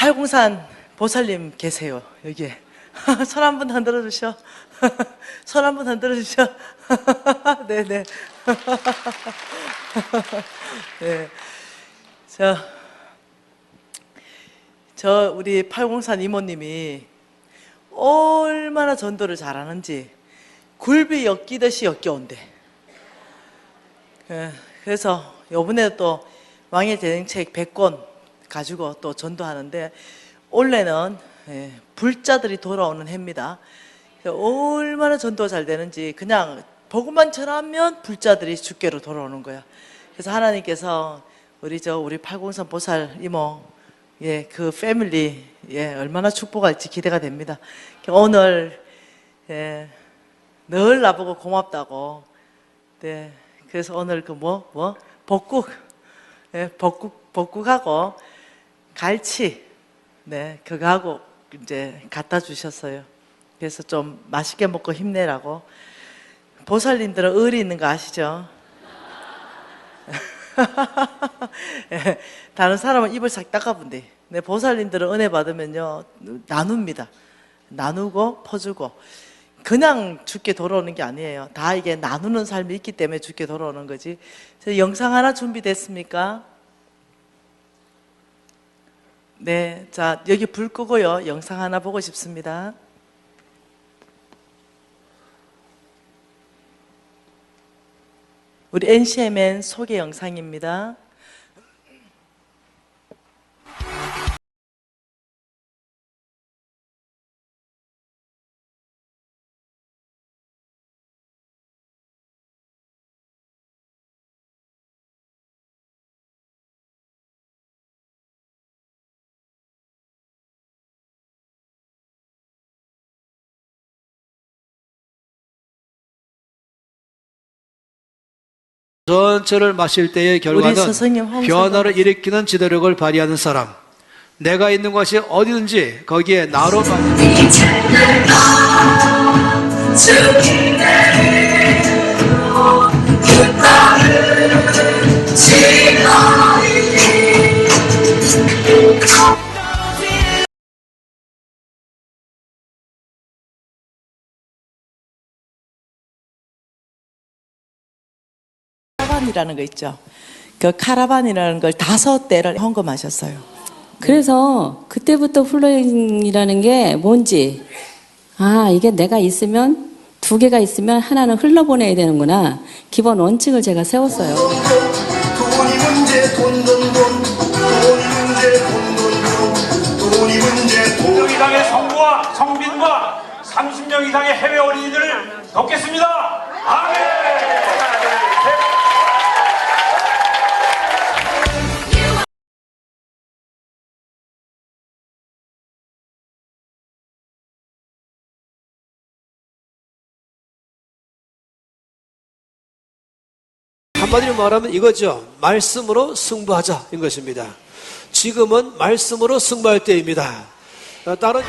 팔공산 보살님 계세요, 여기에. 손 한 번 흔들어 주셔. 손 한 번 흔들어 주셔. 네네. 네. 저, 우리 팔공산 이모님이 얼마나 전도를 잘하는지 굴비 엮이듯이 엮여온대. 그래서 요번에 또 왕의 대행책 100권 가지고 또 전도하는데, 올해는 불자들이 돌아오는 해입니다. 얼마나 전도가 잘 되는지, 그냥 복음만 전하면 불자들이 주께로 돌아오는 거야. 그래서 하나님께서 우리 팔공산 보살 이모, 그 패밀리, 얼마나 축복할지 기대가 됩니다. 오늘, 늘 나보고 고맙다고. 네. 그래서 오늘 복국, 복국하고 갈치, 그거 하고 이제 갖다 주셨어요. 그래서 좀 맛있게 먹고 힘내라고. 보살님들은 의리 있는 거 아시죠? 다른 사람은 입을 싹 닦아본대. 보살님들은 은혜 받으면요, 나눕니다. 나누고 퍼주고. 그냥 죽게 돌아오는 게 아니에요. 다 이게 나누는 삶이 있기 때문에 죽게 돌아오는 거지. 영상 하나 준비됐습니까? 네, 자, 여기 불 끄고요. 영상 하나 보고 싶습니다. 우리 NCMN 소개 영상입니다. 전체를 마실 때의 결과는 변화를 일으키는 지도력을 발휘하는 사람. 내가 있는 것이 어디든지 거기에 나로 카라반이라는 거 있죠. 그 카라반이라는 걸 5대를 헌금하셨어요. 그래서 그때부터 플로잉이라는 게 뭔지, 이게 내가 있으면 2개가 있으면 하나는 흘러보내야 되는구나. 기본 원칙을 제가 세웠어요. 돈이 문제 돈이 문제 돈이 문제 10명 이상의 성부와 성빈과 30명 이상의 해외 어린이들을 돕겠습니다. 아멘. 한마디로 말하면 이거죠. 말씀으로 승부하자 인 것입니다. 지금은 말씀으로 승부할 때입니다. 다른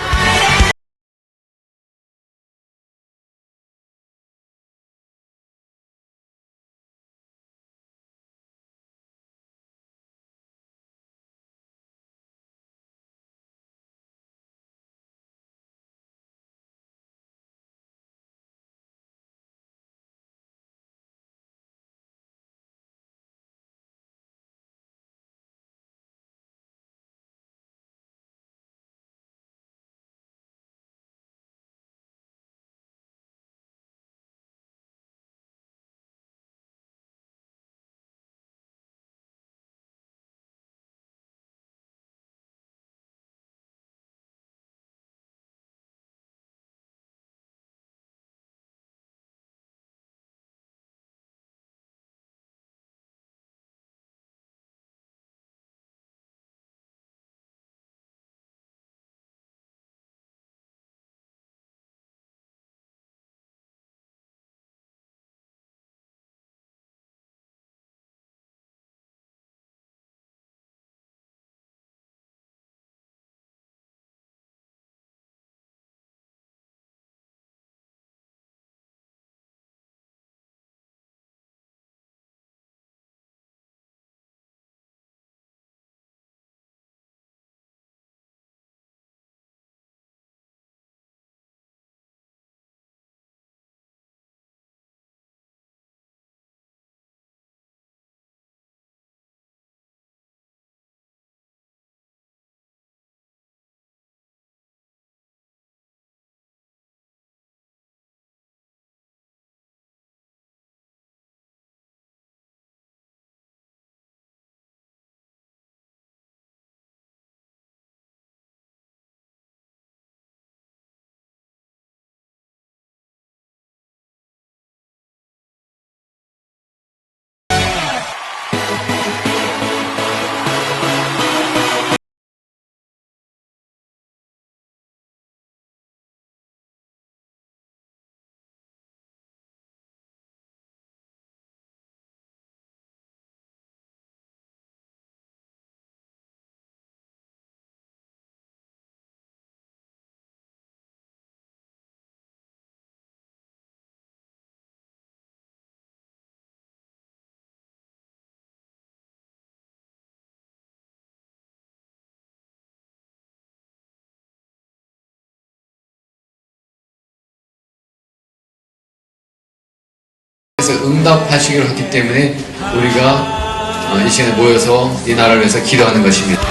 그것을 응답하시기로 했기 때문에 우리가 이 시간에 모여서 이 나라를 위해서 기도하는 것입니다.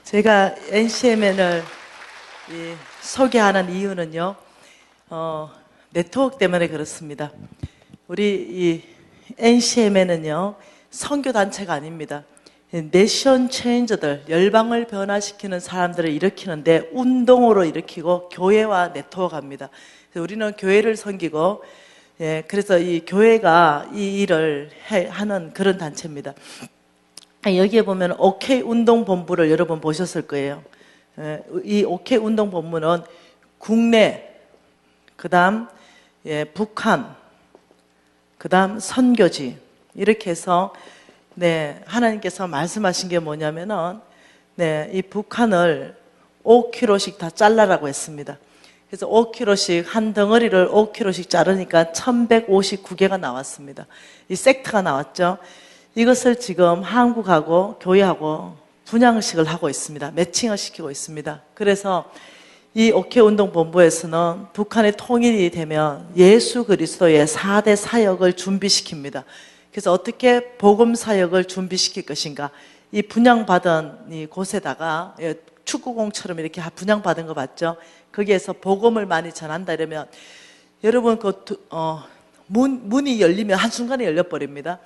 제가 NCMN을 소개하는 이유는요, 네트워크 때문에 그렇습니다. 우리 이 NCMN은요, 선교단체가 아닙니다. 내션 체인저들, 열방을 변화시키는 사람들을 일으키는데 운동으로 일으키고 교회와 네트워크합니다. 그래서 우리는 교회를 섬기고, 그래서 이 교회가 이 일을 하는 그런 단체입니다. 여기에 보면 OK 운동본부를 여러분 보셨을 거예요. 이 OK 운동본부는 국내, 그 다음 북한, 그 다음 선교지, 이렇게 해서 하나님께서 말씀하신 게 뭐냐면은 이 북한을 5kg씩 다 잘라라고 했습니다. 그래서 5kg씩 한 덩어리를 5kg씩 자르니까 1159개가 나왔습니다. 이 섹트가 나왔죠. 이것을 지금 한국하고 교회하고 분양식을 하고 있습니다. 매칭을 시키고 있습니다. 그래서 이 OK 운동본부에서는 북한의 통일이 되면 예수 그리스도의 4대 사역을 준비시킵니다. 그래서 어떻게 복음 사역을 준비시킬 것인가? 이 분양받은 이 곳에다가 축구공처럼 이렇게 분양받은 거 봤죠? 거기에서 복음을 많이 전한다 이러면 여러분 문이 열리면 한순간에 열려버립니다.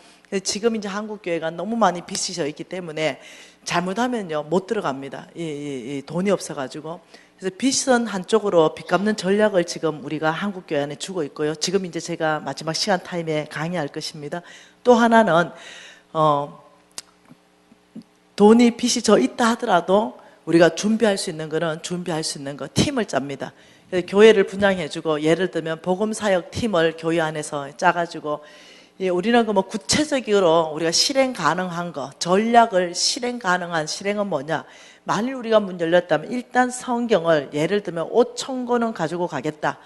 지금 이제 한국교회가 너무 많이 빚이 있기 때문에 잘못하면요 못 들어갑니다. 이 돈이 없어가지고. 그래서 빚은 한쪽으로 빚 갚는 전략을 지금 우리가 한국교회 안에 주고 있고요. 지금 이제 제가 마지막 시간 타임에 강의할 것입니다. 또 하나는 돈이 빚이 저 있다 하더라도 우리가 준비할 수 있는 거는 준비할 수 있는 거 팀을 짭니다. 교회를 분양해주고 예를 들면 복음사역 팀을 교회 안에서 짜가지고 우리는 그 뭐 구체적으로 우리가 실행 가능한 거 전략을 실행 가능한 실행은 뭐냐? 만일 우리가 문 열렸다면 일단 성경을 예를 들면 5,000권은 가지고 가겠다.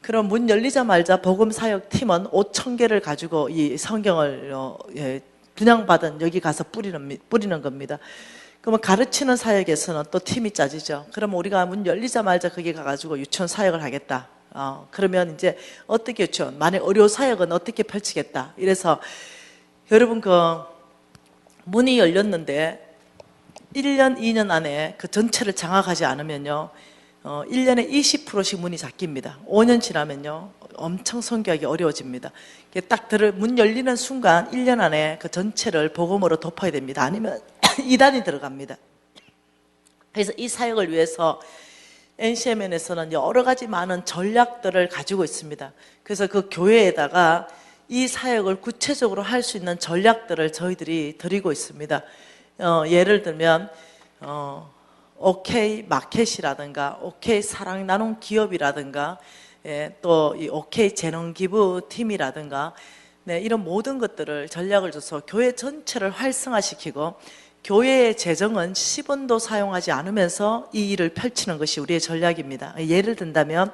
그럼 문 열리자마자 복음사역 팀은 5,000개를 가지고 이 성경을 분양받은 여기 가서 뿌리는 겁니다. 그러면 가르치는 사역에서는 또 팀이 짜지죠. 그러면 우리가 문 열리자마자 거기 가가지고 유치원 사역을 하겠다. 그러면 이제 어떻게 유치원, 만약 의료 사역은 어떻게 펼치겠다. 이래서 여러분 문이 열렸는데 1년, 2년 안에 그 전체를 장악하지 않으면요. 1년에 20%씩 문이 닫힙니다. 5년 지나면요. 엄청 선교하기 어려워집니다. 딱 문 열리는 순간 1년 안에 그 전체를 복음으로 덮어야 됩니다. 아니면 이단이 들어갑니다. 그래서 이 사역을 위해서 NCMN에서는 여러 가지 많은 전략들을 가지고 있습니다. 그래서 그 교회에다가 이 사역을 구체적으로 할 수 있는 전략들을 저희들이 드리고 있습니다. 예를 들면 OK 마켓이라든가 OK 사랑 나눔 기업이라든가 또 이 OK 재능 기부 팀이라든가 이런 모든 것들을 전략을 줘서 교회 전체를 활성화시키고 교회의 재정은 10원도 사용하지 않으면서 이 일을 펼치는 것이 우리의 전략입니다. 예를 든다면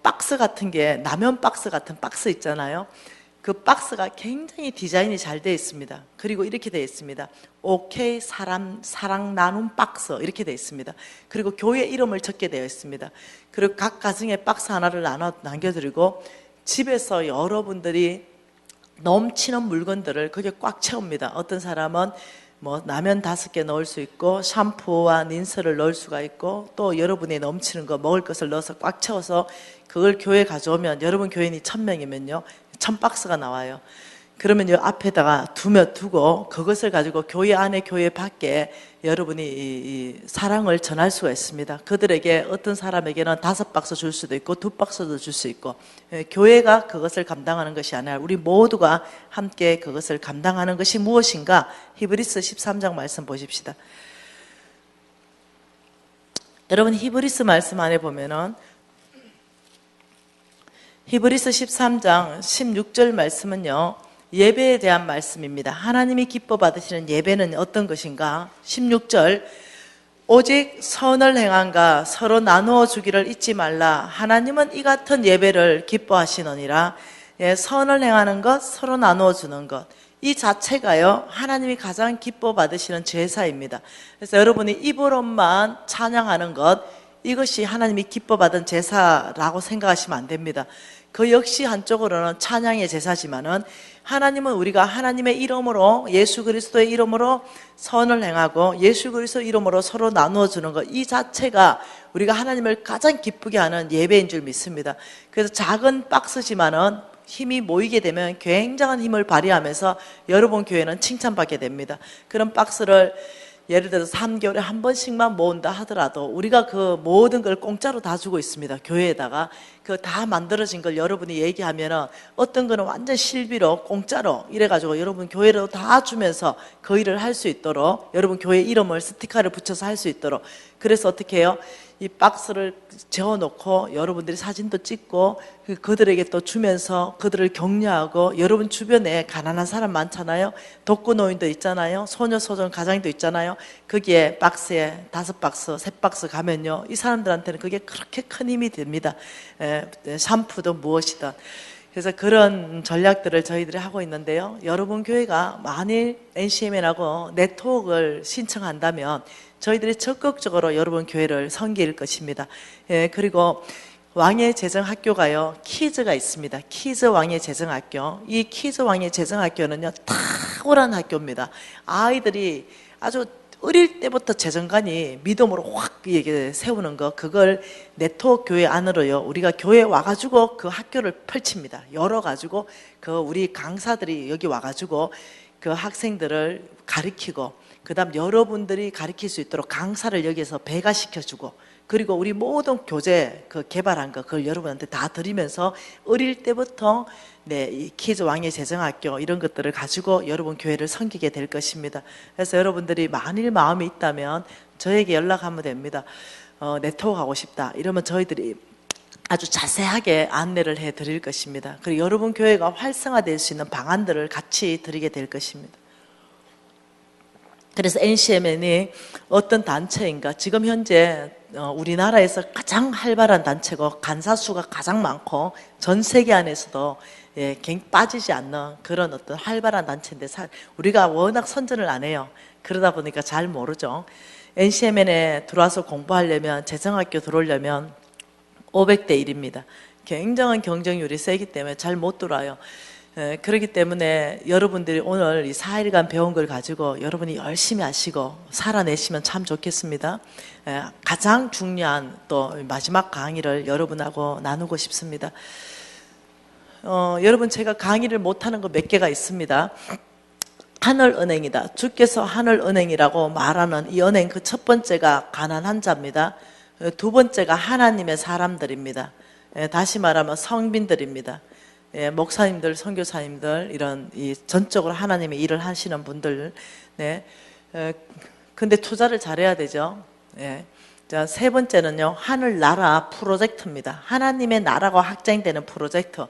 박스 같은 게 라면 박스 같은 박스 있잖아요. 그 박스가 굉장히 디자인이 잘 되어 있습니다. 그리고 이렇게 되어 있습니다. OK 사랑 나눔 박스 이렇게 되어 있습니다. 그리고 교회 이름을 적게 되어 있습니다. 그리고 각 가정에 박스 하나를 나눠 남겨드리고 집에서 여러분들이 넘치는 물건들을 그게 꽉 채웁니다. 어떤 사람은 뭐 라면 5개 넣을 수 있고 샴푸와 린스를 넣을 수가 있고 또 여러분이 넘치는 거 먹을 것을 넣어서 꽉 채워서 그걸 교회에 가져오면 여러분 교인이 1000명이면요 1000박스가 나와요. 그러면 이 앞에다가 두고 그것을 가지고 교회 안에 교회 밖에 여러분이 이 사랑을 전할 수가 있습니다. 그들에게 어떤 사람에게는 5박스 줄 수도 있고 2박스도 줄 수 있고 교회가 그것을 감당하는 것이 아니라 우리 모두가 함께 그것을 감당하는 것이 무엇인가? 히브리서 13장 말씀 보십시다. 여러분 히브리서 말씀 안에 보면은 히브리서 13장 16절 말씀은요 예배에 대한 말씀입니다. 하나님이 기뻐 받으시는 예배는 어떤 것인가? 16절 오직 선을 행함과 서로 나누어 주기를 잊지 말라. 하나님은 이 같은 예배를 기뻐하시느니라. 선을 행하는 것, 서로 나누어 주는 것, 이 자체가요 하나님이 가장 기뻐 받으시는 제사입니다. 그래서 여러분이 입으로만 찬양하는 것, 이것이 하나님이 기뻐 받은 제사라고 생각하시면 안 됩니다. 그 역시 한쪽으로는 찬양의 제사지만은 하나님은 우리가 하나님의 이름으로 예수 그리스도의 이름으로 선을 행하고 예수 그리스도의 이름으로 서로 나누어 주는 것, 이 자체가 우리가 하나님을 가장 기쁘게 하는 예배인 줄 믿습니다. 그래서 작은 박스지만은 힘이 모이게 되면 굉장한 힘을 발휘하면서 여러분 교회는 칭찬받게 됩니다. 그런 박스를 예를 들어서 3개월에 한 번씩만 모은다 하더라도 우리가 그 모든 걸 공짜로 다 주고 있습니다. 교회에다가 그 다 만들어진 걸 여러분이 얘기하면은 어떤 거는 완전 실비로 공짜로 이래가지고 여러분 교회로 다 주면서 그 일을 할 수 있도록 여러분 교회 이름을 스티커를 붙여서 할 수 있도록, 그래서 어떻게 해요? 이 박스를 재워놓고 여러분들이 사진도 찍고 그들에게 또 주면서 그들을 격려하고, 여러분 주변에 가난한 사람 많잖아요. 독거노인도 있잖아요. 소녀소년 가장도 있잖아요. 거기에 박스에 5박스, 3박스 가면요, 이 사람들한테는 그게 그렇게 큰 힘이 됩니다. 샴푸든 무엇이든. 그래서 그런 전략들을 저희들이 하고 있는데요. 여러분 교회가 만일 NCMN하고 네트워크를 신청한다면 저희들이 적극적으로 여러분 교회를 섬길 것입니다. 그리고 왕의 재정학교가요, 키즈가 있습니다. 키즈 왕의 재정학교. 이 키즈 왕의 재정학교는요, 탁월한 학교입니다. 아이들이 아주 어릴 때부터 재정관이 믿음으로 확 세우는 거, 그걸 네트워크 교회 안으로요, 우리가 교회 와가지고 그 학교를 펼칩니다. 열어가지고 그 우리 강사들이 여기 와가지고 그 학생들을 가르치고, 그 다음 여러분들이 가르칠 수 있도록 강사를 여기에서 배가시켜주고, 그리고 우리 모든 교재 그 개발한 거 그걸 여러분한테 다 드리면서 어릴 때부터 이 키즈 왕의 재정학교 이런 것들을 가지고 여러분 교회를 섬기게 될 것입니다. 그래서 여러분들이 만일 마음이 있다면 저에게 연락하면 됩니다. 네트워크 하고 싶다 이러면 저희들이 아주 자세하게 안내를 해 드릴 것입니다. 그리고 여러분 교회가 활성화될 수 있는 방안들을 같이 드리게 될 것입니다. 그래서 NCMN이 어떤 단체인가, 지금 현재 우리나라에서 가장 활발한 단체고 간사 수가 가장 많고 전 세계 안에서도 빠지지 않는 그런 어떤 활발한 단체인데, 우리가 워낙 선전을 안 해요. 그러다 보니까 잘 모르죠. NCMN에 들어와서 공부하려면, 재정학교 들어오려면 500대 1입니다. 굉장한 경쟁률이 세기 때문에 잘 못 들어와요. 그렇기 때문에 여러분들이 오늘 이 4일간 배운 걸 가지고 여러분이 열심히 하시고 살아내시면 참 좋겠습니다. 가장 중요한 또 마지막 강의를 여러분하고 나누고 싶습니다. 여러분, 제가 강의를 못하는 거 몇 개가 있습니다. 하늘은행이다. 주께서 하늘은행이라고 말하는 이 은행, 그 첫 번째가 가난한 자입니다. 두 번째가 하나님의 사람들입니다. 다시 말하면 성빈들입니다. 목사님들, 선교사님들, 이런 전적으로 하나님의 일을 하시는 분들. 근데 투자를 잘해야 되죠. 예. 자, 세 번째는요, 하늘나라 프로젝트입니다. 하나님의 나라가 확장되는 프로젝트.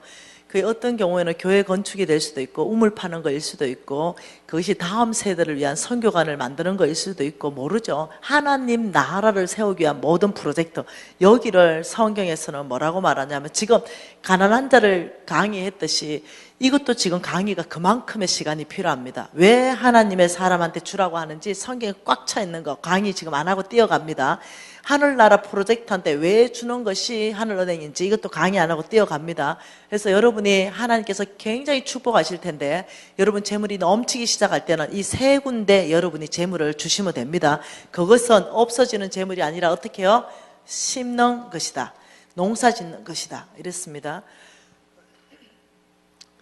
그게 어떤 경우에는 교회 건축이 될 수도 있고, 우물 파는 거일 수도 있고, 그것이 다음 세대를 위한 선교관을 만드는 거일 수도 있고, 모르죠. 하나님 나라를 세우기 위한 모든 프로젝트. 여기를 성경에서는 뭐라고 말하냐면, 지금 가난한 자를 강의했듯이, 이것도 지금 강의가 그만큼의 시간이 필요합니다. 왜 하나님의 사람한테 주라고 하는지 성경에 꽉 차 있는 거 강의 지금 안 하고 뛰어갑니다. 하늘나라 프로젝트한테 왜 주는 것이 하늘은행인지 이것도 강의 안 하고 뛰어갑니다. 그래서 여러분이 하나님께서 굉장히 축복하실 텐데 여러분 재물이 넘치기 시작할 때는 이 세 군데 여러분이 재물을 주시면 됩니다. 그것은 없어지는 재물이 아니라 어떻게 해요? 심는 것이다. 농사 짓는 것이다. 이랬습니다.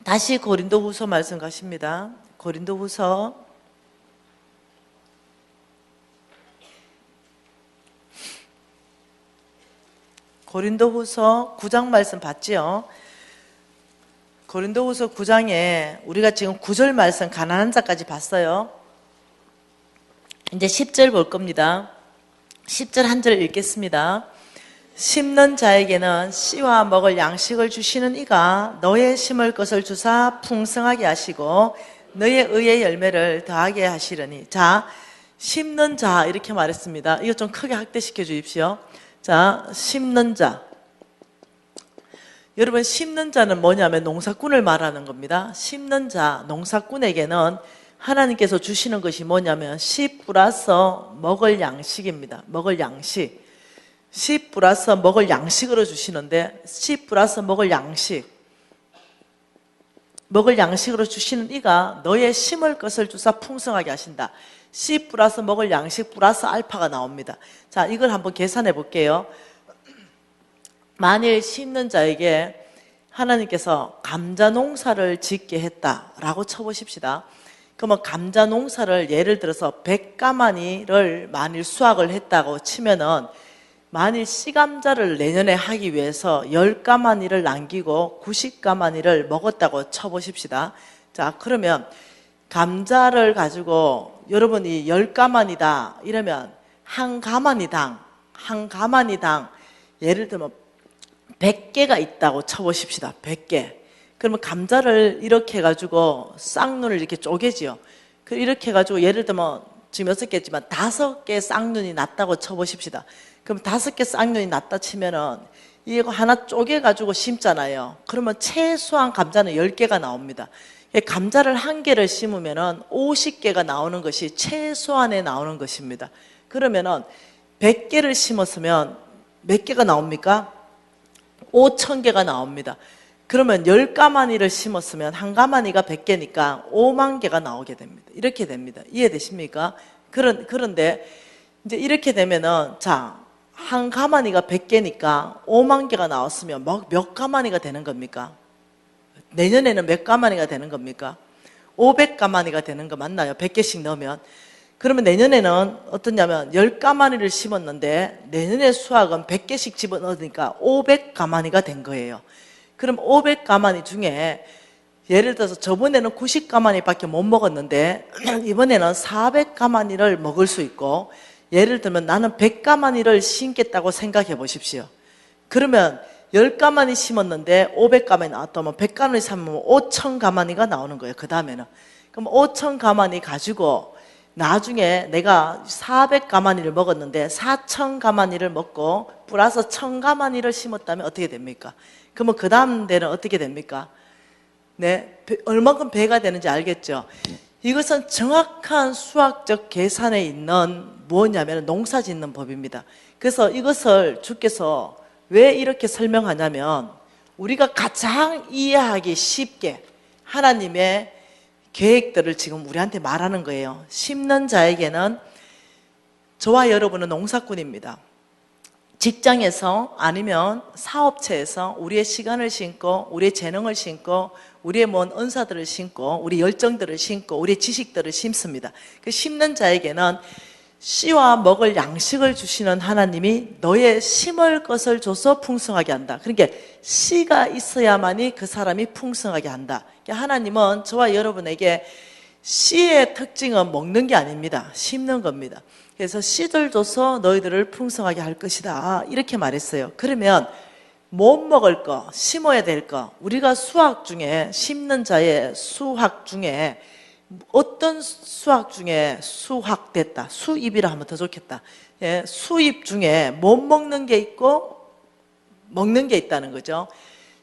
다시 고린도후서 말씀 가십니다. 고린도후서 고린도후서 9장 말씀 봤지요? 고린도후서 9장에 우리가 지금 9절 말씀 가난한 자까지 봤어요. 이제 10절 볼 겁니다. 10절 한 절 읽겠습니다. 심는 자에게는 씨와 먹을 양식을 주시는 이가 너의 심을 것을 주사 풍성하게 하시고 너의 의의 열매를 더하게 하시려니. 자, 심는 자 이렇게 말했습니다. 이거 좀 크게 확대시켜 주십시오. 자, 심는 자. 여러분, 심는 자는 뭐냐면 농사꾼을 말하는 겁니다. 심는 자, 농사꾼에게는 하나님께서 주시는 것이 뭐냐면 씨 뿌라서 먹을 양식입니다. 먹을 양식. 씨 뿌라서 먹을 양식으로 주시는데, 씨 뿌라서 먹을 양식. 먹을 양식으로 주시는 이가 너의 심을 것을 주사 풍성하게 하신다. 씨 플러스 먹을 양식 플러스 알파가 나옵니다. 자, 이걸 한번 계산해 볼게요. 만일 심는 자에게 하나님께서 감자 농사를 짓게 했다라고 쳐보십시다. 그러면 감자 농사를 예를 들어서 100가마니를 만일 수확을 했다고 치면은 만일 씨감자를 내년에 하기 위해서 10가마니를 남기고 90가마니를 먹었다고 쳐보십시다. 자, 그러면 감자를 가지고 여러분이 10가마니다 이러면 한 가마니당 예를 들면 100개가 있다고 쳐보십시다. 100개. 그러면 감자를 이렇게 해가지고 쌍눈을 이렇게 쪼개지요. 이렇게 해가지고 예를 들면 지금 6개지만 5개 쌍눈이 났다고 쳐보십시다. 그럼 5개 쌍눈이 났다 치면은 이거 하나 쪼개가지고 심잖아요. 그러면 최소한 감자는 10개가 나옵니다. 감자를 1개를 심으면은 50개가 나오는 것이 최소한에 나오는 것입니다. 그러면은 100개를 심었으면 몇 개가 나옵니까? 5,000개가 나옵니다. 그러면 10가마니를 심었으면 한 가마니가 100개니까 5만 개가 나오게 됩니다. 이렇게 됩니다. 이해되십니까? 그런데 이제 이렇게 되면은 자, 한 가마니가 100개니까 5만 개가 나왔으면 몇 가마니가 되는 겁니까? 내년에는 몇 가마니가 되는 겁니까? 500가마니가 되는 거 맞나요? 100개씩 넣으면. 그러면 내년에는 어떠냐면 10가마니를 심었는데 내년에 수확은 100개씩 집어넣으니까 500가마니가 된 거예요. 그럼 500가마니 중에 예를 들어서 저번에는 90가마니밖에 못 먹었는데 이번에는 400가마니를 먹을 수 있고, 예를 들면 나는 100가마니를 심겠다고 생각해 보십시오. 그러면 10가마니 심었는데 500가마니 나왔다면 100가마니 심으면 5,000가마니가 나오는 거예요. 그 다음에는. 그럼 5,000가마니 가지고 나중에 내가 400가마니를 먹었는데 4,000가마니를 먹고 플러스 1,000가마니를 심었다면 어떻게 됩니까? 그러면 그 다음 데는 어떻게 됩니까? 네, 얼마큼 배가 되는지 알겠죠? 이것은 정확한 수학적 계산에 있는 뭐냐면 농사 짓는 법입니다. 그래서 이것을 주께서 왜 이렇게 설명하냐면 우리가 가장 이해하기 쉽게 하나님의 계획들을 지금 우리한테 말하는 거예요. 심는 자에게는, 저와 여러분은 농사꾼입니다. 직장에서 아니면 사업체에서 우리의 시간을 심고 우리의 재능을 심고 우리의 먼 은사들을 심고 우리 열정들을 심고 우리의 지식들을 심습니다. 그 심는 자에게는 씨와 먹을 양식을 주시는 하나님이 너의 심을 것을 줘서 풍성하게 한다. 그러니까 씨가 있어야만이 그 사람이 풍성하게 한다. 하나님은 저와 여러분에게 씨의 특징은 먹는 게 아닙니다. 심는 겁니다. 그래서 씨들 줘서 너희들을 풍성하게 할 것이다. 이렇게 말했어요. 그러면 못 먹을 거, 심어야 될 거, 우리가 수학 중에 심는 자의 수학 중에 어떤 수학 중에 수학됐다. 수입이라 하면 더 좋겠다. 예, 수입 중에 못 먹는 게 있고 먹는 게 있다는 거죠.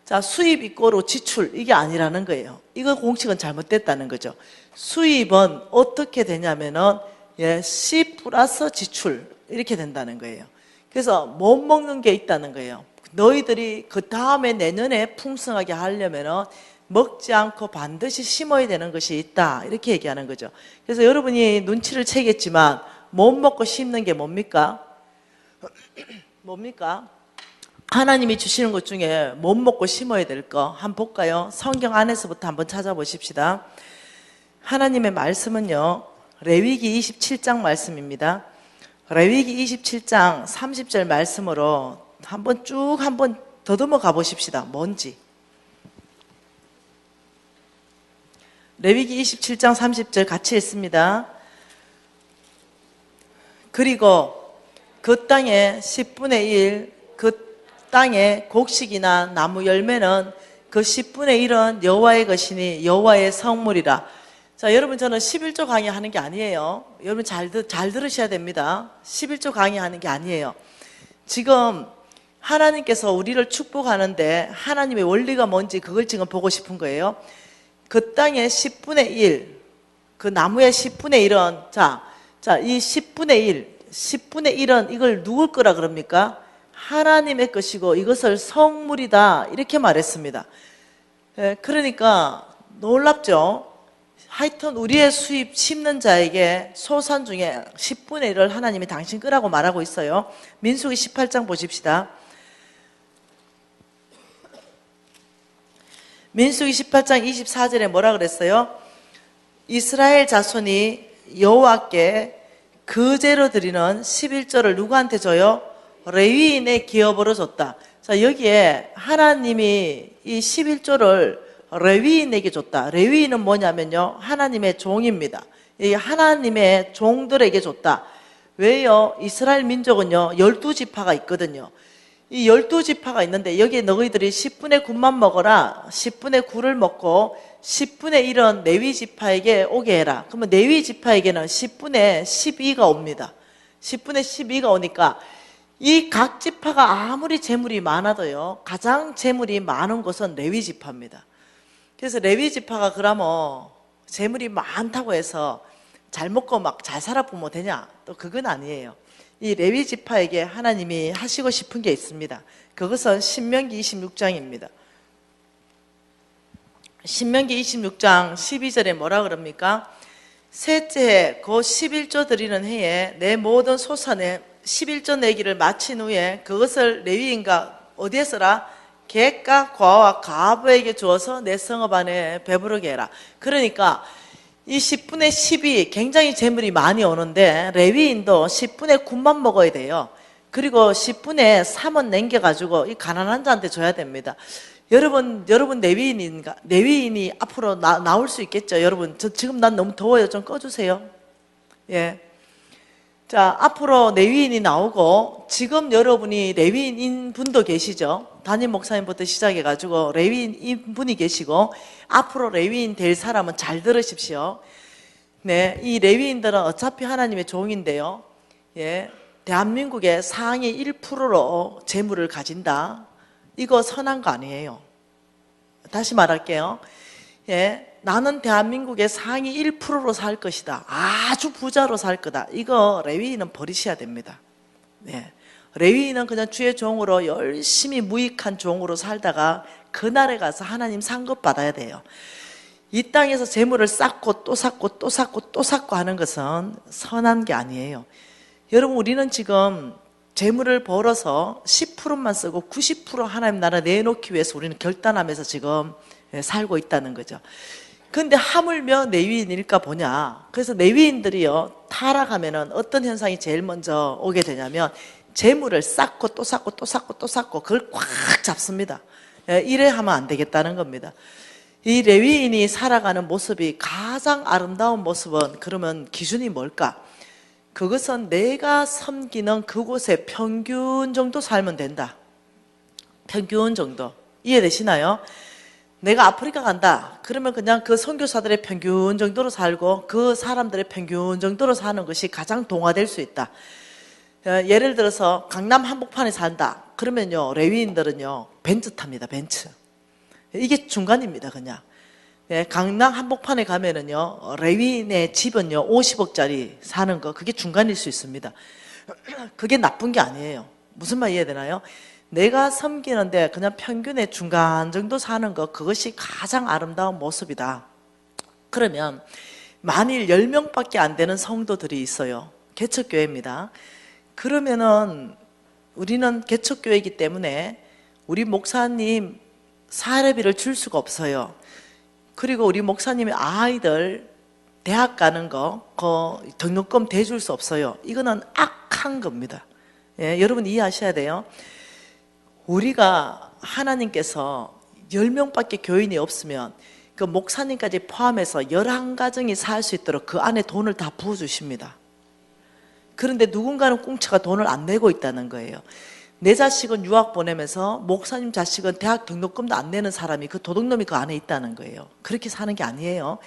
자, 수입 이꼬로 지출, 이게 아니라는 거예요. 이거 공식은 잘못됐다는 거죠. 수입은 어떻게 되냐면은, 예, 씨 플러스 지출, 이렇게 된다는 거예요. 그래서 못 먹는 게 있다는 거예요. 너희들이 그 다음에 내년에 풍성하게 하려면은 먹지 않고 반드시 심어야 되는 것이 있다. 이렇게 얘기하는 거죠. 그래서 여러분이 눈치를 채겠지만, 못 먹고 심는 게 뭡니까? 뭡니까? 하나님이 주시는 것 중에 못 먹고 심어야 될 거 한번 볼까요? 성경 안에서부터 한번 찾아보십시다. 하나님의 말씀은요, 레위기 27장 말씀입니다. 레위기 27장 30절 말씀으로 한번 쭉 한번 더듬어 가보십시다. 뭔지. 레위기 27장 30절 같이 읽습니다. 그리고 그 땅의 10분의 1, 그 땅의 곡식이나 나무 열매는 그 10분의 1은 여호와의 것이니 여호와의 성물이라. 자, 여러분, 저는 11조 강의하는 게 아니에요. 여러분 잘 들으셔야 됩니다. 11조 강의하는 게 아니에요. 지금 하나님께서 우리를 축복하는데 하나님의 원리가 뭔지 그걸 지금 보고 싶은 거예요. 그 땅의 10분의 1, 그 나무의 10분의 1은 자, 이 10분의 1은 이걸 누굴 거라 그럽니까? 하나님의 것이고 이것을 성물이다. 이렇게 말했습니다. 그러니까 놀랍죠? 하여튼 우리의 수입 심는 자에게 소산 중에 10분의 1을 하나님이 당신 거라고 말하고 있어요. 민수기 18장 보십시다. 민수기 18장 24절에 뭐라 그랬어요? 이스라엘 자손이 여호와께 그제로 드리는 11조를 누구한테 줘요? 레위인의 기업으로 줬다. 자, 여기에 하나님이 이 11조를 레위인에게 줬다. 레위인은 뭐냐면요, 하나님의 종입니다. 이 하나님의 종들에게 줬다. 왜요? 이스라엘 민족은요 12지파가 있거든요. 이 12지파가 있는데 여기에 너희들이 10분의 9만 먹어라. 10분의 9를 먹고 10분의 1은 레위지파에게 오게 해라. 그러면 레위지파에게는 10분의 12가 옵니다. 10분의 12가 오니까 이 각 지파가 아무리 재물이 많아도요, 가장 재물이 많은 곳은 레위지파입니다. 그래서 레위지파가 그러면 재물이 많다고 해서 잘 먹고 막 잘 살아보면 되냐? 또 그건 아니에요. 이 레위지파에게 하나님이 하시고 싶은 게 있습니다. 그것은 신명기 26장입니다. 신명기 26장 12절에 뭐라 그럽니까? 셋째 해 곧 11조 드리는 해에 내 모든 소산에 11조 내기를 마친 후에 그것을 레위인과 어디에 써라? 객과 과와 가부에게 주어서 내 성읍 안에 배부르게 해라. 그러니까 이 10분의 10이 굉장히 재물이 많이 오는데 레위인도 10분의 9만 먹어야 돼요. 그리고 10분의 3은 남겨가지고 이 가난한 자한테 줘야 됩니다. 여러분 레위인이 앞으로 나올 수 있겠죠? 여러분, 지금 난 너무 더워요. 좀 꺼주세요. 예. 자, 앞으로 레위인이 나오고, 지금 여러분이 레위인인 분도 계시죠? 담임 목사님부터 시작해가지고 레위인인 분이 계시고, 앞으로 레위인 될 사람은 잘 들으십시오. 네, 이 레위인들은 어차피 하나님의 종인데요. 예, 대한민국의 상위 1%로 재물을 가진다. 이거 선한 거 아니에요. 다시 말할게요. 예, 나는 대한민국의 상위 1%로 살 것이다. 아주 부자로 살 거다. 이거 레위인은 버리셔야 됩니다. 네. 레위인은 그냥 주의 종으로 열심히 무익한 종으로 살다가 그날에 가서 하나님 상급 받아야 돼요. 이 땅에서 재물을 쌓고 또 쌓고 또 쌓고 또 쌓고 하는 것은 선한 게 아니에요. 여러분, 우리는 지금 재물을 벌어서 10%만 쓰고 90% 하나님 나라 내놓기 위해서 우리는 결단하면서 지금 살고 있다는 거죠. 근데 하물며 레위인일까 보냐. 그래서 레위인들이요, 타락하면은 어떤 현상이 제일 먼저 오게 되냐면 재물을 쌓고 또 쌓고 또 쌓고 또 쌓고 그걸 꽉 잡습니다. 이래 하면 안 되겠다는 겁니다. 이 레위인이 살아가는 모습이 가장 아름다운 모습은 그러면 기준이 뭘까? 그것은 내가 섬기는 그곳의 평균 정도 살면 된다. 평균 정도. 이해되시나요? 내가 아프리카 간다. 그러면 그냥 그 선교사들의 평균 정도로 살고 그 사람들의 평균 정도로 사는 것이 가장 동화될 수 있다. 예를 들어서 강남 한복판에 산다. 그러면요, 레위인들은요, 벤츠 탑니다, 벤츠. 이게 중간입니다, 그냥. 강남 한복판에 가면은요, 레위인의 집은요, 50억짜리 사는 거, 그게 중간일 수 있습니다. 그게 나쁜 게 아니에요. 무슨 말 이해되나요? 내가 섬기는데 그냥 평균의 중간 정도 사는 거, 그것이 가장 아름다운 모습이다. 그러면 만일 10명밖에 안 되는 성도들이 있어요. 개척교회입니다. 그러면은 우리는 개척교회이기 때문에 우리 목사님 사례비를 줄 수가 없어요. 그리고 우리 목사님의 아이들 대학 가는 거, 그 등록금 대줄 수 없어요. 이거는 악한 겁니다. 예, 여러분 이해하셔야 돼요. 우리가 하나님께서 10명밖에 교인이 없으면 그 목사님까지 포함해서 11가정이 살 수 있도록 그 안에 돈을 다 부어주십니다. 그런데 누군가는 꽁치가 돈을 안 내고 있다는 거예요. 내 자식은 유학 보내면서 목사님 자식은 대학 등록금도 안 내는 사람이, 그 도둑놈이 그 안에 있다는 거예요. 그렇게 사는 게 아니에요.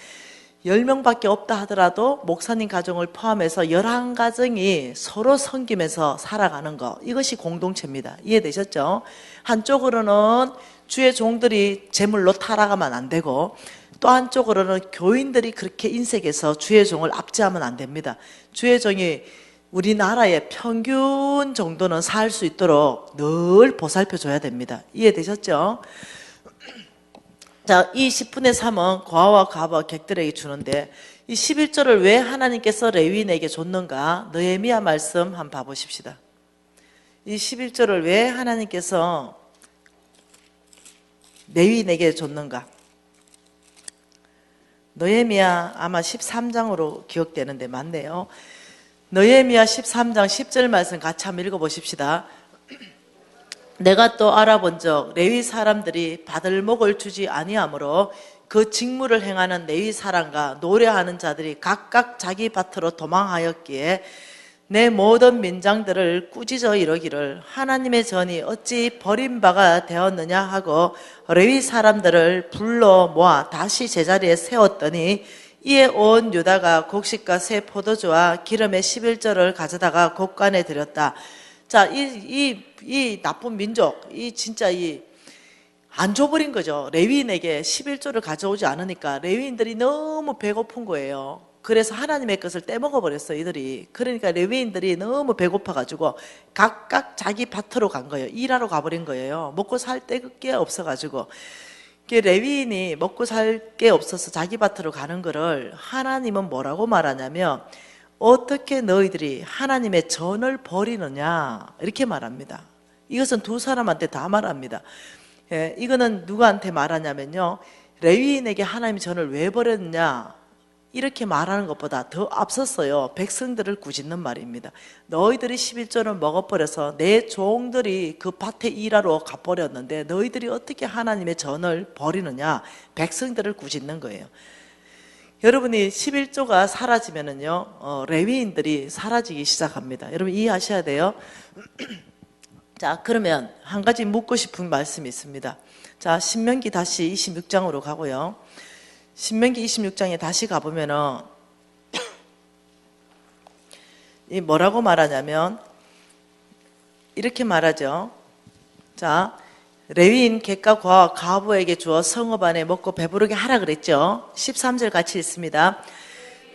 10명밖에 없다 하더라도 목사님 가정을 포함해서 11가정이 서로 섬기면서 살아가는 거, 이것이 공동체입니다. 이해되셨죠? 한쪽으로는 주의 종들이 재물로 타락하면 안 되고, 또 한쪽으로는 교인들이 그렇게 인색해서 주의 종을 압제하면 안 됩니다. 주의 종이 우리나라의 평균 정도는 살 수 있도록 늘 보살펴줘야 됩니다. 이해되셨죠? 자, 이 10분의 3은 고아와 과부와 객들에게 주는데, 이 11조를 왜 하나님께서 레위인에게 줬는가? 느헤미야 말씀 한번 봐보십시다. 이 11조를 왜 하나님께서 레위인에게 줬는가? 느헤미야 아마 13장으로 기억되는데 맞네요. 느헤미야 13장 10절 말씀 같이 한번 읽어보십시다. 내가 또 알아본즉 레위 사람들이 받을 목을 주지 아니하므로 그 직무를 행하는 레위 사람과 노래하는 자들이 각각 자기 밭으로 도망하였기에 내 모든 민장들을 꾸짖어 이르기를 하나님의 전이 어찌 버림바가 되었느냐 하고 레위 사람들을 불러 모아 다시 제자리에 세웠더니 이에 온 유다가 곡식과 새 포도주와 기름의 11조를 가져다가 곡간에 드렸다. 자, 이 나쁜 민족, 진짜 안 줘버린 거죠. 레위인에게 11조를 가져오지 않으니까 레위인들이 너무 배고픈 거예요. 그래서 하나님의 것을 떼먹어버렸어요, 이들이. 그러니까 레위인들이 너무 배고파가지고 각각 자기 밭으로 간 거예요. 일하러 가버린 거예요. 먹고 살 게 없어가지고. 레위인이 먹고 살 게 없어서 자기 밭으로 가는 거를 하나님은 뭐라고 말하냐면, 어떻게 너희들이 하나님의 전을 버리느냐, 이렇게 말합니다. 이것은 두 사람한테 다 말합니다. 예, 이거는 누구한테 말하냐면요, 레위인에게 하나님의 전을 왜 버렸느냐, 이렇게 말하는 것보다 더 앞섰어요. 백성들을 꾸짖는 말입니다. 너희들이 11조를 먹어버려서 내 종들이 그 밭에 일하러 가버렸는데 너희들이 어떻게 하나님의 전을 버리느냐, 백성들을 꾸짖는 거예요. 여러분이 11조가 사라지면은요, 레위인들이 사라지기 시작합니다. 여러분 이해하셔야 돼요. 자, 그러면 한 가지 묻고 싶은 말씀이 있습니다. 자, 신명기 다시 26장으로 가고요. 신명기 26장에 다시 가보면은 이 뭐라고 말하냐면 이렇게 말하죠. 자, 레위인 객과 과와 과부에게 주어 성읍 안에 먹고 배부르게 하라 그랬죠. 13절 같이 읽습니다.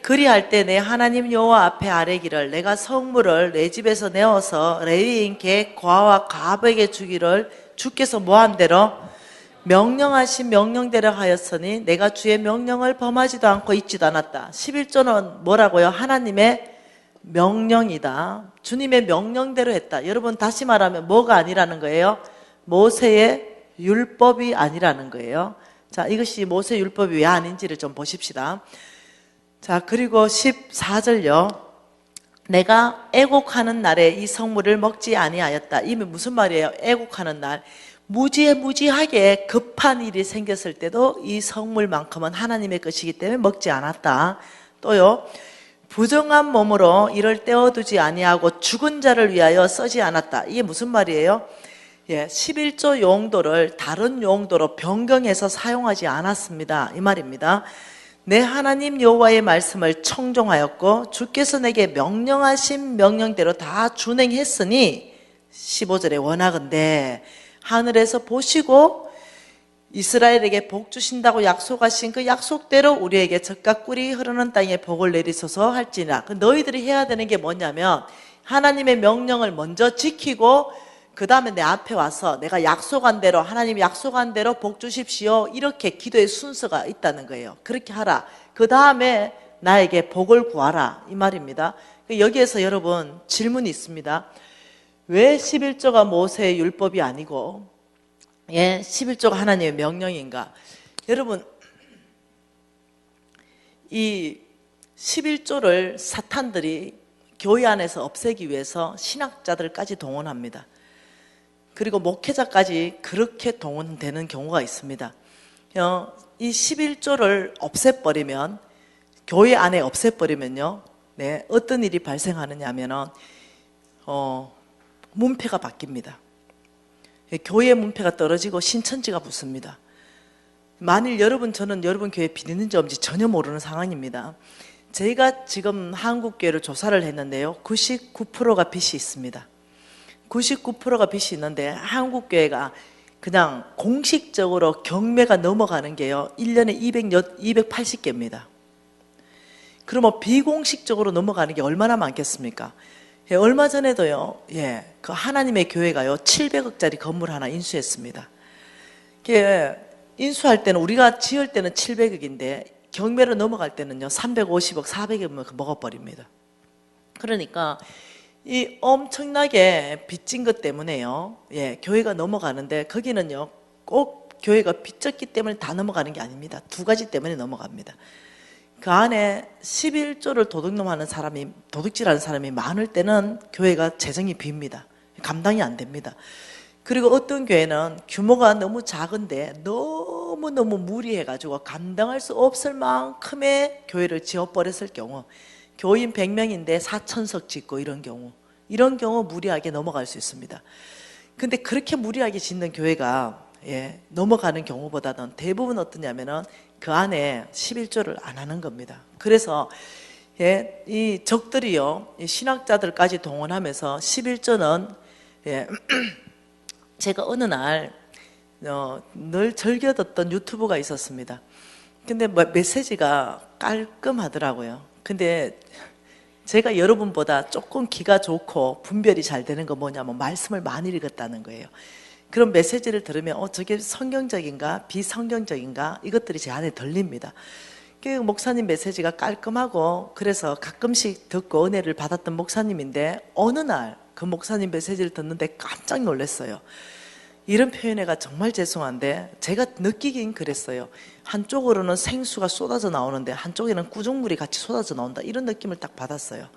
그리할 때 내 하나님 여호와 앞에 아뢰기를 내가 성물을 내 집에서 내어서 레위인 객 과와 과부에게 주기를 주께서 뭐한 대로 명령하신 명령대로 하였으니 내가 주의 명령을 범하지도 않고 잊지도 않았다. 11조는 뭐라고요? 하나님의 명령이다. 주님의 명령대로 했다. 여러분 다시 말하면 뭐가 아니라는 거예요? 모세의 율법이 아니라는 거예요. 자, 이것이 모세 율법이 왜 아닌지를 좀 보십시다. 자, 그리고 14절요. 내가 애곡하는 날에 이 성물을 먹지 아니하였다. 이게 무슨 말이에요? 애곡하는 날. 무지하게 급한 일이 생겼을 때도 이 성물만큼은 하나님의 것이기 때문에 먹지 않았다. 또요, 부정한 몸으로 이를 떼어두지 아니하고 죽은 자를 위하여 쓰지 않았다. 이게 무슨 말이에요? 11조 용도를 다른 용도로 변경해서 사용하지 않았습니다. 이 말입니다. 내 하나님 여호와의 말씀을 청종하였고 주께서 내게 명령하신 명령대로 다 준행했으니 15절에 원하건대 하늘에서 보시고 이스라엘에게 복 주신다고 약속하신 그 약속대로 우리에게 젖과 꿀이 흐르는 땅에 복을 내리소서 할지니라. 너희들이 해야 되는 게 뭐냐면 하나님의 명령을 먼저 지키고 그 다음에 내 앞에 와서 내가 약속한 대로, 하나님이 약속한 대로 복 주십시오, 이렇게 기도의 순서가 있다는 거예요. 그렇게 하라. 그 다음에 나에게 복을 구하라, 이 말입니다. 여기에서 여러분 질문이 있습니다. 왜 11조가 모세의 율법이 아니고 11조가 하나님의 명령인가? 여러분, 이 11조를 사탄들이 교회 안에서 없애기 위해서 신학자들까지 동원합니다. 그리고 목회자까지 그렇게 동원되는 경우가 있습니다. 이 11조를 없애버리면, 교회 안에 없애버리면요, 어떤 일이 발생하느냐 하면은, 문패가 바뀝니다. 교회의 문패가 떨어지고 신천지가 붙습니다. 만일 저는 여러분 교회에 빚 있는지 없는지 전혀 모르는 상황입니다. 저희가 지금 한국교회를 조사를 했는데요, 99%가 빚이 있습니다. 99%가 빚이 있는데 한국교회가 그냥 공식적으로 경매가 넘어가는 게요, 1년에 280개입니다. 그러면 비공식적으로 넘어가는 게 얼마나 많겠습니까? 얼마 전에도요, 그 하나님의 교회가요, 700억짜리 건물 하나 인수했습니다. 인수할 때는, 우리가 지을 때는 700억인데, 경매로 넘어갈 때는요, 350억, 400억이면 먹어버립니다. 그러니까, 이 엄청나게 빚진 것 때문에요, 교회가 넘어가는데, 거기는요, 꼭 교회가 빚졌기 때문에 다 넘어가는 게 아닙니다. 두 가지 때문에 넘어갑니다. 그 안에 11조를 도둑질하는 사람이 많을 때는 교회가 재정이 빕니다. 감당이 안 됩니다. 그리고 어떤 교회는 규모가 너무 작은데 너무너무 무리해가지고 감당할 수 없을 만큼의 교회를 지어버렸을 경우, 교인 100명인데 4,000석 짓고 이런 경우 무리하게 넘어갈 수 있습니다. 근데 그렇게 무리하게 짓는 교회가 넘어가는 경우보다는 대부분 어떠냐면은 그 안에 11조를 안 하는 겁니다. 그래서 이 적들이요, 이 신학자들까지 동원하면서 11조는 제가 어느 날 늘 즐겨 듣던 유튜브가 있었습니다. 근데 메시지가 깔끔하더라고요. 근데 제가 여러분보다 조금 기가 좋고 분별이 잘 되는 거 뭐냐면 말씀을 많이 읽었다는 거예요. 그런 메시지를 들으면 저게 성경적인가 비성경적인가 이것들이 제 안에 들립니다. 목사님 메시지가 깔끔하고 그래서 가끔씩 듣고 은혜를 받았던 목사님인데 어느 날 그 목사님 메시지를 듣는데 깜짝 놀랐어요. 이런 표현해가 정말 죄송한데 제가 느끼긴 그랬어요. 한쪽으로는 생수가 쏟아져 나오는데 한쪽에는 꾸중물이 같이 쏟아져 나온다, 이런 느낌을 딱 받았어요.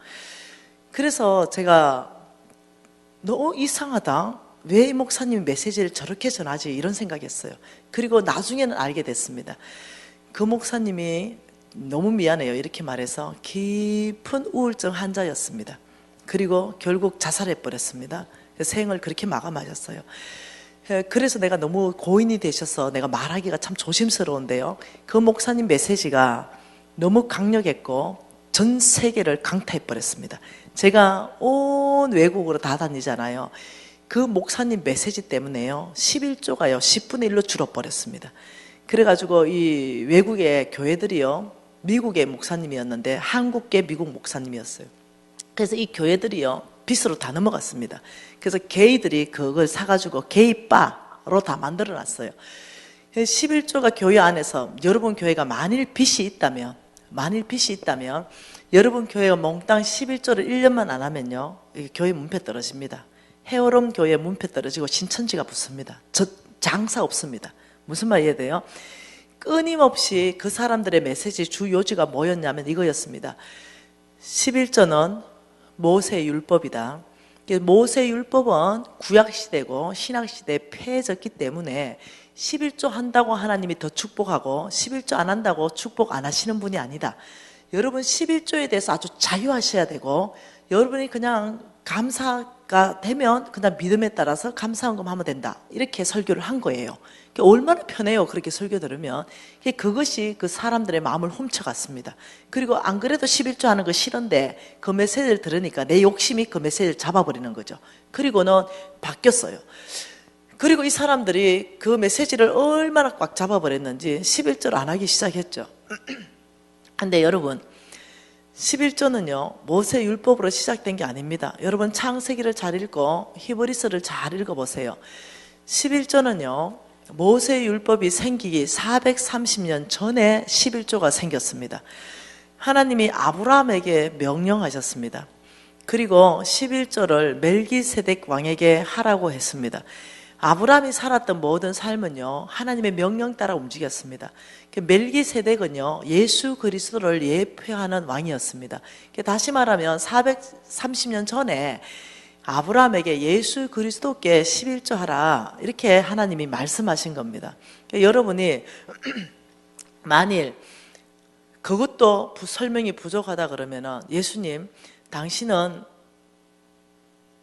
그래서 제가 너무 이상하다, 왜 이 목사님이 메시지를 저렇게 전하지, 이런 생각했어요. 그리고 나중에는 알게 됐습니다. 그 목사님이 너무 미안해요 이렇게 말해서 깊은 우울증 환자였습니다. 그리고 결국 자살해버렸습니다. 생을 그렇게 마감하셨어요. 그래서 내가 너무 고인이 되셔서 내가 말하기가 참 조심스러운데요, 그 목사님 메시지가 너무 강력했고 전 세계를 강타해버렸습니다. 제가 온 외국으로 다 다니잖아요. 그 목사님 메시지 때문에요, 11조가요 10분의 1로 줄어버렸습니다. 그래가지고 이 외국의 교회들이요, 미국의 목사님이었는데 한국계 미국 목사님이었어요. 그래서 이 교회들이요 빚으로 다 넘어갔습니다. 그래서 게이들이 그걸 사가지고 게이바로 다 만들어놨어요. 11조가 교회 안에서 여러분 교회가 만일 빚이 있다면 여러분 교회가 몽땅 11조를 1년만 안 하면요, 교회 문패 떨어집니다. 헤어롬 교회 문패 떨어지고 신천지가 붙습니다. 장사 없습니다. 무슨 말 이해돼요? 끊임없이 그 사람들의 메시지 주 요지가 뭐였냐면 이거였습니다. 11조는 모세의 율법이다. 모세 율법은 구약 시대고 신약 시대에 폐해졌기 때문에 11조 한다고 하나님이 더 축복하고 11조 안 한다고 축복 안 하시는 분이 아니다. 여러분 11조에 대해서 아주 자유하셔야 되고 여러분이 그냥 감사가 되면 그냥 믿음에 따라서 감사헌금 하면 된다. 이렇게 설교를 한 거예요. 얼마나 편해요. 그렇게 설교 들으면. 그것이 그 사람들의 마음을 훔쳐갔습니다. 그리고 안 그래도 11조 하는 거 싫은데 그 메시지를 들으니까 내 욕심이 그 메시지를 잡아버리는 거죠. 그리고는 바뀌었어요. 그리고 이 사람들이 그 메시지를 얼마나 꽉 잡아버렸는지 11조를 안 하기 시작했죠. 근데 여러분 11조는요 모세 율법으로 시작된 게 아닙니다. 여러분 창세기를 잘 읽고 히브리서를 잘 읽어보세요. 11조는요 모세 율법이 생기기 430년 전에 11조가 생겼습니다. 하나님이 아브라함에게 명령하셨습니다. 그리고 11조를 멜기세덱 왕에게 하라고 했습니다. 아브라함이 살았던 모든 삶은요 하나님의 명령 따라 움직였습니다. 멜기세덱은요 예수 그리스도를 예표하는 왕이었습니다. 다시 말하면 430년 전에 아브라함에게 예수 그리스도께 11조 하라 이렇게 하나님이 말씀하신 겁니다. 여러분이 만일 그것도 설명이 부족하다 그러면은 예수님 당신은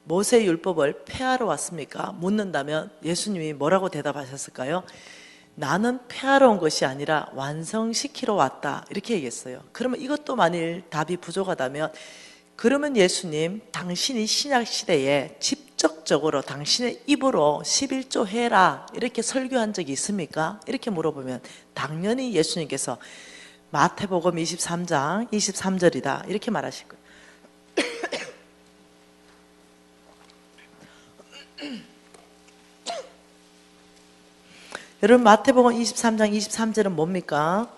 모세 율법을 폐하러 왔습니까? 묻는다면 예수님이 뭐라고 대답하셨을까요? 나는 폐하러 온 것이 아니라 완성시키러 왔다 이렇게 얘기했어요. 그러면 이것도 만일 답이 부족하다면 그러면 예수님 당신이 신약시대에 직접적으로 당신의 입으로 11조 해라 이렇게 설교한 적이 있습니까? 이렇게 물어보면 당연히 예수님께서 마태복음 23장 23절이다 이렇게 말하실 거예요. 여러분 마태복음 23장 23절은 뭡니까?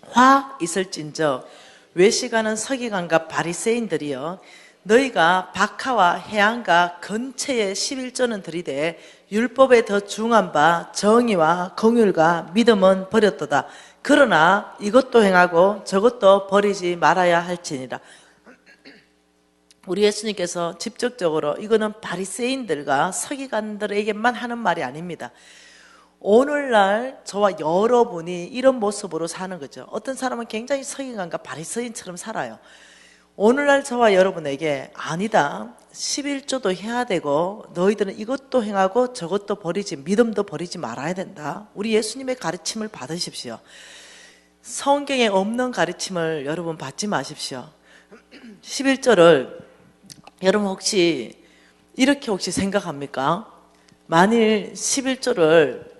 화 있을진저 외식하는 서기관과 바리새인들이여 너희가 박하와 해안가 근처에 11조는 들이되 율법에 더 중한 바 정의와 긍휼과 믿음은 버렸도다. 그러나 이것도 행하고 저것도 버리지 말아야 할지니라. 우리 예수님께서 직접적으로 이거는 바리새인들과 서기관들에게만 하는 말이 아닙니다. 오늘날 저와 여러분이 이런 모습으로 사는 거죠. 어떤 사람은 굉장히 서기관과 바리새인처럼 살아요. 오늘날 저와 여러분에게 아니다 11조도 해야 되고 너희들은 이것도 행하고 저것도 버리지 믿음도 버리지 말아야 된다. 우리 예수님의 가르침을 받으십시오. 성경에 없는 가르침을 여러분 받지 마십시오. 11조를 여러분 혹시 이렇게 혹시 생각합니까? 만일 11조를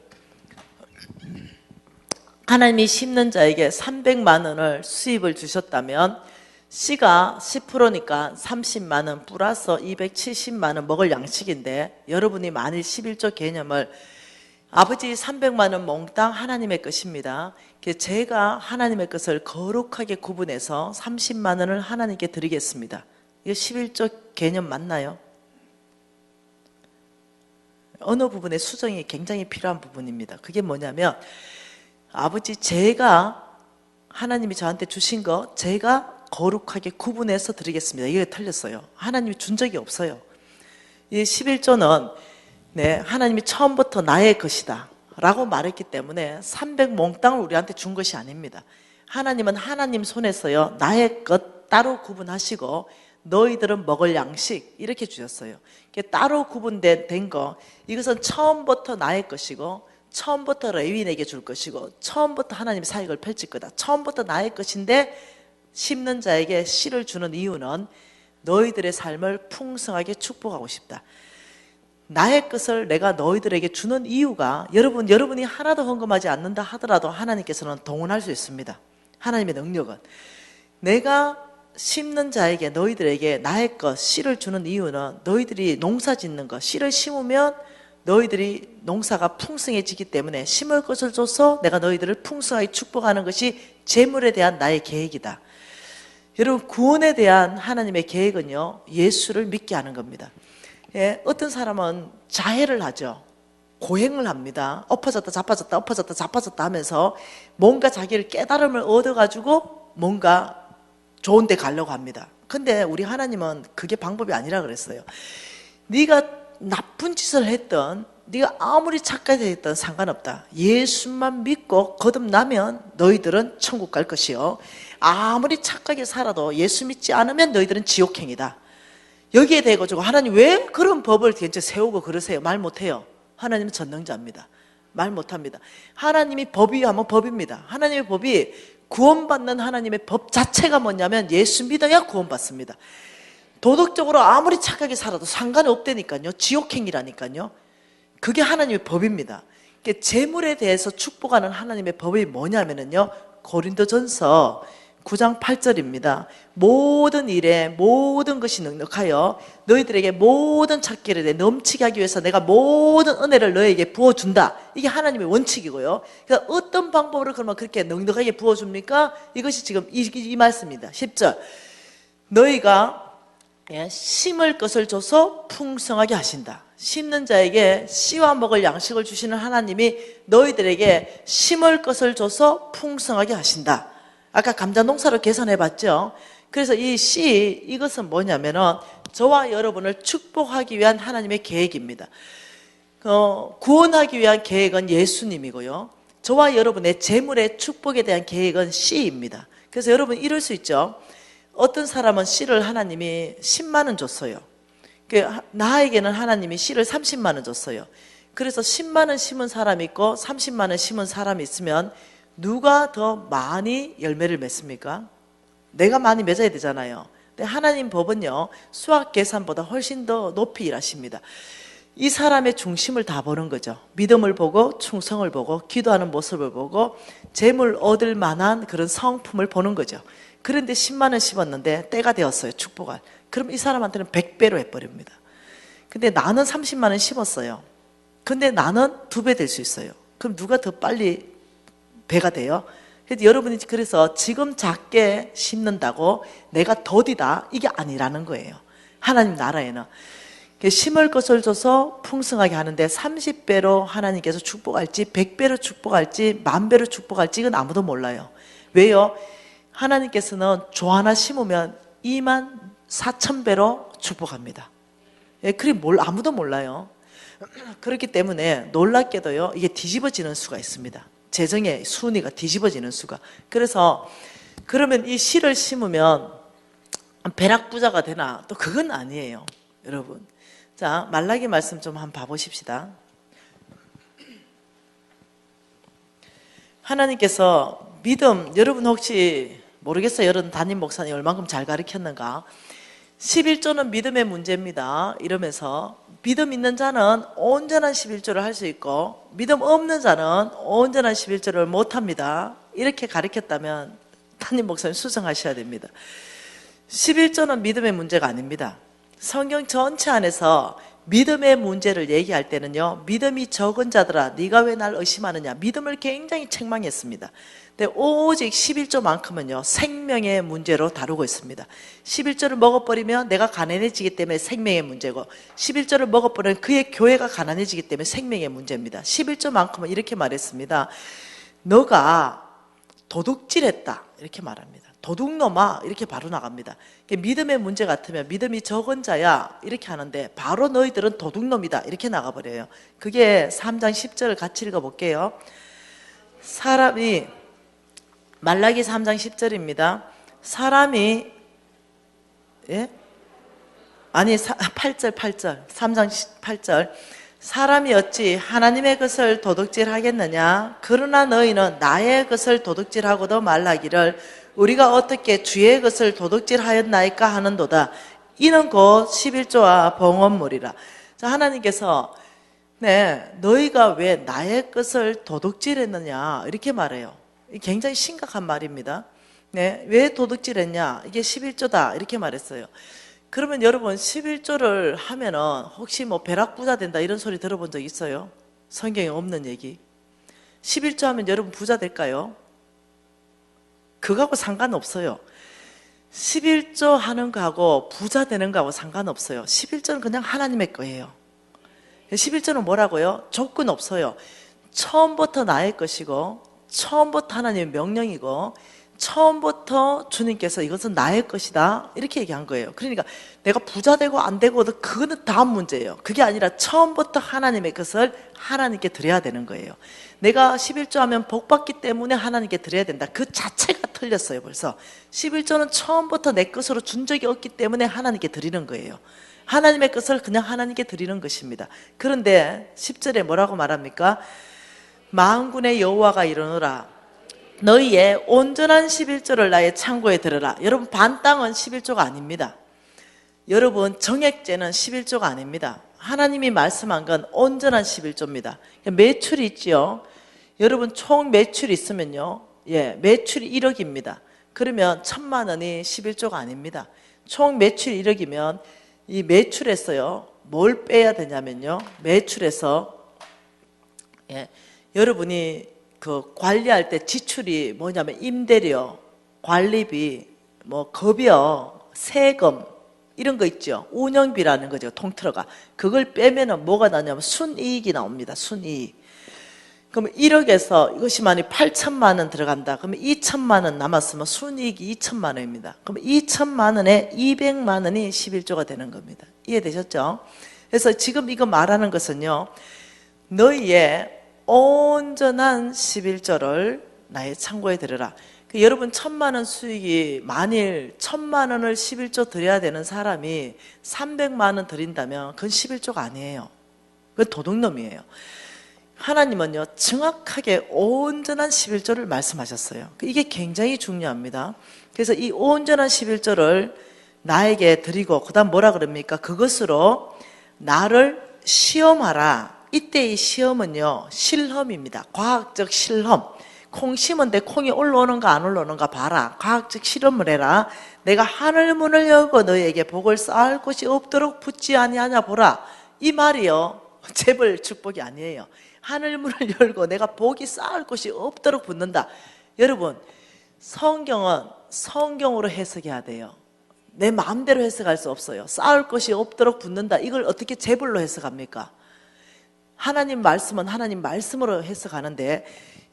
하나님이 심는 자에게 300만 원을 수입을 주셨다면 씨가 10%니까 30만 원 플러스 270만 원 먹을 양식인데 여러분이 만일 11조 개념을 아버지 300만 원 몽땅 하나님의 것입니다. 제가 하나님의 것을 거룩하게 구분해서 30만 원을 하나님께 드리겠습니다. 이거 11조 개념 맞나요? 어느 부분에 수정이 굉장히 필요한 부분입니다. 그게 뭐냐면 아버지 제가 하나님이 저한테 주신 거 제가 거룩하게 구분해서 드리겠습니다. 이게 틀렸어요. 하나님이 준 적이 없어요. 이 11조는 하나님이 처음부터 나의 것이다 라고 말했기 때문에 300 몽땅을 우리한테 준 것이 아닙니다. 하나님은 하나님 손에서요 나의 것 따로 구분하시고 너희들은 먹을 양식 이렇게 주셨어요. 따로 구분된 거 이것은 처음부터 나의 것이고 처음부터 레위인에게 줄 것이고 처음부터 하나님의 사역을 펼칠 거다. 처음부터 나의 것인데 심는 자에게 씨를 주는 이유는 너희들의 삶을 풍성하게 축복하고 싶다. 나의 것을 내가 너희들에게 주는 이유가 여러분이 하나도 헌금하지 않는다 하더라도 하나님께서는 동원할 수 있습니다. 하나님의 능력은 내가 심는 자에게 너희들에게 나의 것 씨를 주는 이유는 너희들이 농사 짓는 것 씨를 심으면 너희들이 농사가 풍성해지기 때문에 심을 것을 줘서 내가 너희들을 풍성하게 축복하는 것이 재물에 대한 나의 계획이다. 여러분 구원에 대한 하나님의 계획은요 예수를 믿게 하는 겁니다. 어떤 사람은 자해를 하죠. 고행을 합니다. 엎어졌다 자빠졌다 엎어졌다 자빠졌다 하면서 뭔가 자기를 깨달음을 얻어가지고 뭔가 좋은 데 가려고 합니다. 근데 우리 하나님은 그게 방법이 아니라 그랬어요. 네가 나쁜 짓을 했던, 네가 아무리 착하게 했던 상관없다. 예수만 믿고 거듭나면 너희들은 천국 갈 것이요, 아무리 착하게 살아도 예수 믿지 않으면 너희들은 지옥행이다. 여기에 대해 가지고 하나님 왜 그런 법을 세우고 그러세요? 말 못해요. 하나님은 전능자입니다. 말 못합니다. 하나님이 법이 하면 법입니다. 하나님의 법이, 구원받는 하나님의 법 자체가 뭐냐면 예수 믿어야 구원받습니다. 도덕적으로 아무리 착하게 살아도 상관이 없다니까요. 지옥행이라니까요. 그게 하나님의 법입니다. 재물에 대해서 축복하는 하나님의 법이 뭐냐면요, 고린도전서 9장 8절입니다. 모든 일에 모든 것이 넉넉하여 너희들에게 모든 찾기를 내 넘치게 하기 위해서 내가 모든 은혜를 너에게 부어준다. 이게 하나님의 원칙이고요. 그러니까 어떤 방법으로 그러면 그렇게 넉넉하게 부어줍니까? 이것이 지금 이 말씀입니다. 10절. 너희가 심을 것을 줘서 풍성하게 하신다. 심는 자에게 씨와 먹을 양식을 주시는 하나님이 너희들에게 심을 것을 줘서 풍성하게 하신다. 아까 감자 농사로 계산해 봤죠. 그래서 이 씨, 이것은 뭐냐면은 저와 여러분을 축복하기 위한 하나님의 계획입니다. 구원하기 위한 계획은 예수님이고요, 저와 여러분의 재물의 축복에 대한 계획은 씨입니다. 그래서 여러분 이럴 수 있죠. 어떤 사람은 씨를 하나님이 10만 원 줬어요. 나에게는 하나님이 씨를 30만 원 줬어요. 그래서 10만 원 심은 사람이 있고 30만 원 심은 사람이 있으면 누가 더 많이 열매를 맺습니까? 내가 많이 맺어야 되잖아요. 근데 하나님 법은요, 수학 계산보다 훨씬 더 높이 일하십니다. 이 사람의 중심을 다 보는 거죠. 믿음을 보고, 충성을 보고, 기도하는 모습을 보고, 재물 얻을 만한 그런 성품을 보는 거죠. 그런데 10만 원 심었는데 때가 되었어요, 축복할. 그럼 이 사람한테는 100배로 해버립니다. 근데 나는 30만 원 심었어요. 근데 나는 2배 될 수 있어요. 그럼 누가 더 빨리 배가 돼요? 여러분이 그래서 지금 작게 심는다고 내가 더디다, 이게 아니라는 거예요. 하나님 나라에는 심을 것을 줘서 풍성하게 하는데 30배로 하나님께서 축복할지 100배로 축복할지 10,000배로 축복할지 이건 아무도 몰라요. 왜요? 하나님께서는 조 하나 심으면 24,000배로 축복합니다. 그게 아무도 몰라요. 그렇기 때문에 놀랍게도요, 이게 뒤집어지는 수가 있습니다. 재정의 순위가 뒤집어지는 수가. 그래서 그러면 이 씨를 심으면 벼락부자가 되나? 또 그건 아니에요, 여러분. 자, 말라기 말씀 좀 한번 봐보십시다. 하나님께서 믿음, 여러분 혹시 모르겠어요. 여러분 담임 목사님 얼만큼 잘 가르쳤는가? 11조는 믿음의 문제입니다. 이러면서 믿음 있는 자는 온전한 11조를 할 수 있고 믿음 없는 자는 온전한 11조를 못합니다. 이렇게 가르쳤다면 담임 목사님 수정하셔야 됩니다. 11조는 믿음의 문제가 아닙니다. 성경 전체 안에서 믿음의 문제를 얘기할 때는요, 믿음이 적은 자들아 네가 왜 날 의심하느냐, 믿음을 굉장히 책망했습니다. 근데 오직 11조만큼은요 생명의 문제로 다루고 있습니다. 11조를 먹어버리면 내가 가난해지기 때문에 생명의 문제고, 11조를 먹어버리면 그의 교회가 가난해지기 때문에 생명의 문제입니다. 11조만큼은 이렇게 말했습니다. 너가 도둑질했다, 이렇게 말합니다. 도둑놈아, 이렇게 바로 나갑니다. 믿음의 문제 같으면 믿음이 적은 자야 이렇게 하는데 바로 너희들은 도둑놈이다 이렇게 나가버려요. 그게 3장 10절을 같이 읽어볼게요. 사람이, 말라기 3장 10절입니다. 사람이, 예? 아니 8절 3장 8절. 사람이 어찌 하나님의 것을 도둑질하겠느냐? 그러나 너희는 나의 것을 도둑질하고도 말라기를 우리가 어떻게 주의 것을 도둑질하였나이까 하는도다. 이는 곧 11조와 봉헌물이라. 자, 하나님께서 너희가 왜 나의 것을 도둑질했느냐 이렇게 말해요. 굉장히 심각한 말입니다. 왜 도둑질했냐? 이게 11조다 이렇게 말했어요. 그러면 여러분 11조를 하면은 혹시 벼락부자 된다 이런 소리 들어본 적 있어요? 성경에 없는 얘기. 11조 하면 여러분 부자 될까요? 그거하고 상관없어요. 11조 하는 거하고 부자 되는 거하고 상관없어요. 11조는 그냥 하나님의 거예요. 11조는 뭐라고요? 조건 없어요. 처음부터 나의 것이고 처음부터 하나님의 명령이고 처음부터 주님께서 이것은 나의 것이다 이렇게 얘기한 거예요. 그러니까 내가 부자 되고 안 되고 그거는 다음 문제예요. 그게 아니라 처음부터 하나님의 것을 하나님께 드려야 되는 거예요. 내가 11조 하면 복 받기 때문에 하나님께 드려야 된다. 그 자체가 틀렸어요. 벌써 11조는 처음부터 내 것으로 준 적이 없기 때문에 하나님께 드리는 거예요. 하나님의 것을 그냥 하나님께 드리는 것입니다. 그런데 10절에 뭐라고 말합니까? 만군의 여호와가 이르노라 너희의 온전한 11조를 나의 창고에 들어라. 여러분 반 땅은 11조가 아닙니다. 여러분 정액제는 11조가 아닙니다. 하나님이 말씀한 건 온전한 11조입니다. 매출이 있지요. 여러분 총 매출이 있으면요, 매출이 1억입니다. 그러면 1,000만 원이 11조가 아닙니다. 총 매출이 1억이면 이 매출에서요 뭘 빼야 되냐면요, 매출에서 여러분이 그 관리할 때 지출이 뭐냐면 임대료, 관리비, 뭐 급여, 세금 이런 거 있죠. 운영비라는 거죠. 통틀어가. 그걸 빼면은 뭐가 나냐면 순이익이 나옵니다. 순이익. 그러면 1억에서 이것이 만약 8천만 원 들어간다. 그러면 2천만 원 남았으면 순이익이 2천만 원입니다. 그러면 2천만 원에 200만 원이 11조가 되는 겁니다. 이해되셨죠? 그래서 지금 이거 말하는 것은요, 너희의 온전한 11조를 나의 창고에 들여라. 여러분 1,000만 원 수익이 만일 1,000만 원을 11조 드려야 되는 사람이 300만 원 드린다면 그건 11조가 아니에요. 그건 도둑놈이에요. 하나님은요 정확하게 온전한 11조를 말씀하셨어요. 이게 굉장히 중요합니다. 그래서 이 온전한 11조를 나에게 드리고 그 다음 뭐라 그럽니까? 그것으로 나를 시험하라. 이때의 시험은요 실험입니다. 과학적 실험. 콩 심은데 콩이 올라오는가 안 올라오는가 봐라. 과학적 실험을 해라. 내가 하늘 문을 열고 너희에게 복을 쌓을 곳이 없도록 붙지 아니하냐 보라. 이 말이요 재벌 축복이 아니에요. 하늘 문을 열고 내가 복이 쌓을 곳이 없도록 붙는다. 여러분 성경은 성경으로 해석해야 돼요. 내 마음대로 해석할 수 없어요. 쌓을 곳이 없도록 붙는다. 이걸 어떻게 재벌로 해석합니까? 하나님 말씀은 하나님 말씀으로 해석하는데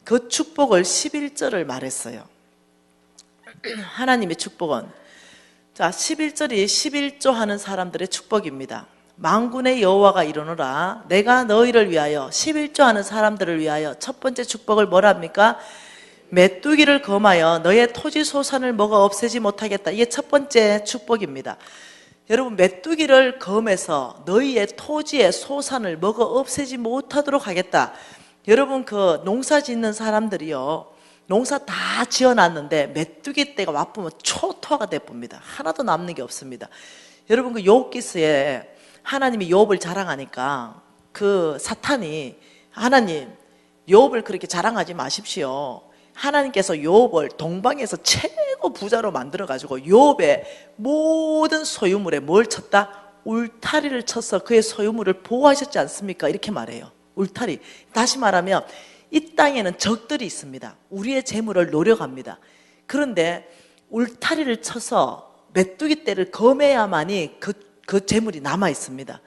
그 축복을 11절을 말했어요. 하나님의 축복은, 자 11절이 11조 하는 사람들의 축복입니다. 만군의 여호와가 이르노라 내가 너희를 위하여 11조 하는 사람들을 위하여 첫 번째 축복을 뭐랍니까? 메뚜기를 검하여 너의 토지 소산을 먹어 없애지 못하겠다. 이게 첫 번째 축복입니다. 여러분 메뚜기를 검해서 너희의 토지의 소산을 먹어 없애지 못하도록 하겠다. 여러분 그 농사 짓는 사람들이요 농사 다 지어놨는데 메뚜기 떼가 와보면 초토화가 돼봅니다. 하나도 남는 게 없습니다. 여러분 그 욥기서에 하나님이 욥을 자랑하니까 그 사탄이 하나님 욥을 그렇게 자랑하지 마십시오. 하나님께서 욥을 동방에서 최고 부자로 만들어가지고 욥의 모든 소유물에 뭘 쳤다? 울타리를 쳐서 그의 소유물을 보호하셨지 않습니까? 이렇게 말해요. 울타리. 다시 말하면 이 땅에는 적들이 있습니다. 우리의 재물을 노려갑니다. 그런데 울타리를 쳐서 메뚜기 떼를 검해야만이 그 재물이 남아 있습니다.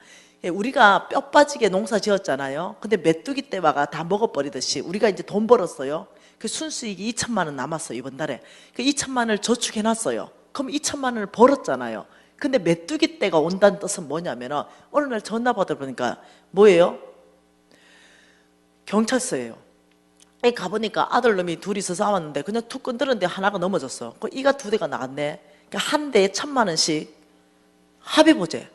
우리가 뼈 빠지게 농사 지었잖아요. 근데 메뚜기 떼와가 다 먹어버리듯이 우리가 이제 돈 벌었어요. 그 순수익이 2천만 원 남았어요. 이번 달에 그 2천만 원을 저축해놨어요. 그럼 2천만 원을 벌었잖아요. 근데 메뚜기 떼가 온다는 뜻은 뭐냐면 어느 날 전화 받아보니까 뭐예요? 경찰서예요. 가보니까 아들놈이 둘이서 싸웠는데 그냥 툭 건드렸는데 하나가 넘어졌어. 그 이가 두 대가 나갔네. 그러니까 한 대에 1,000만 원씩 합의보제.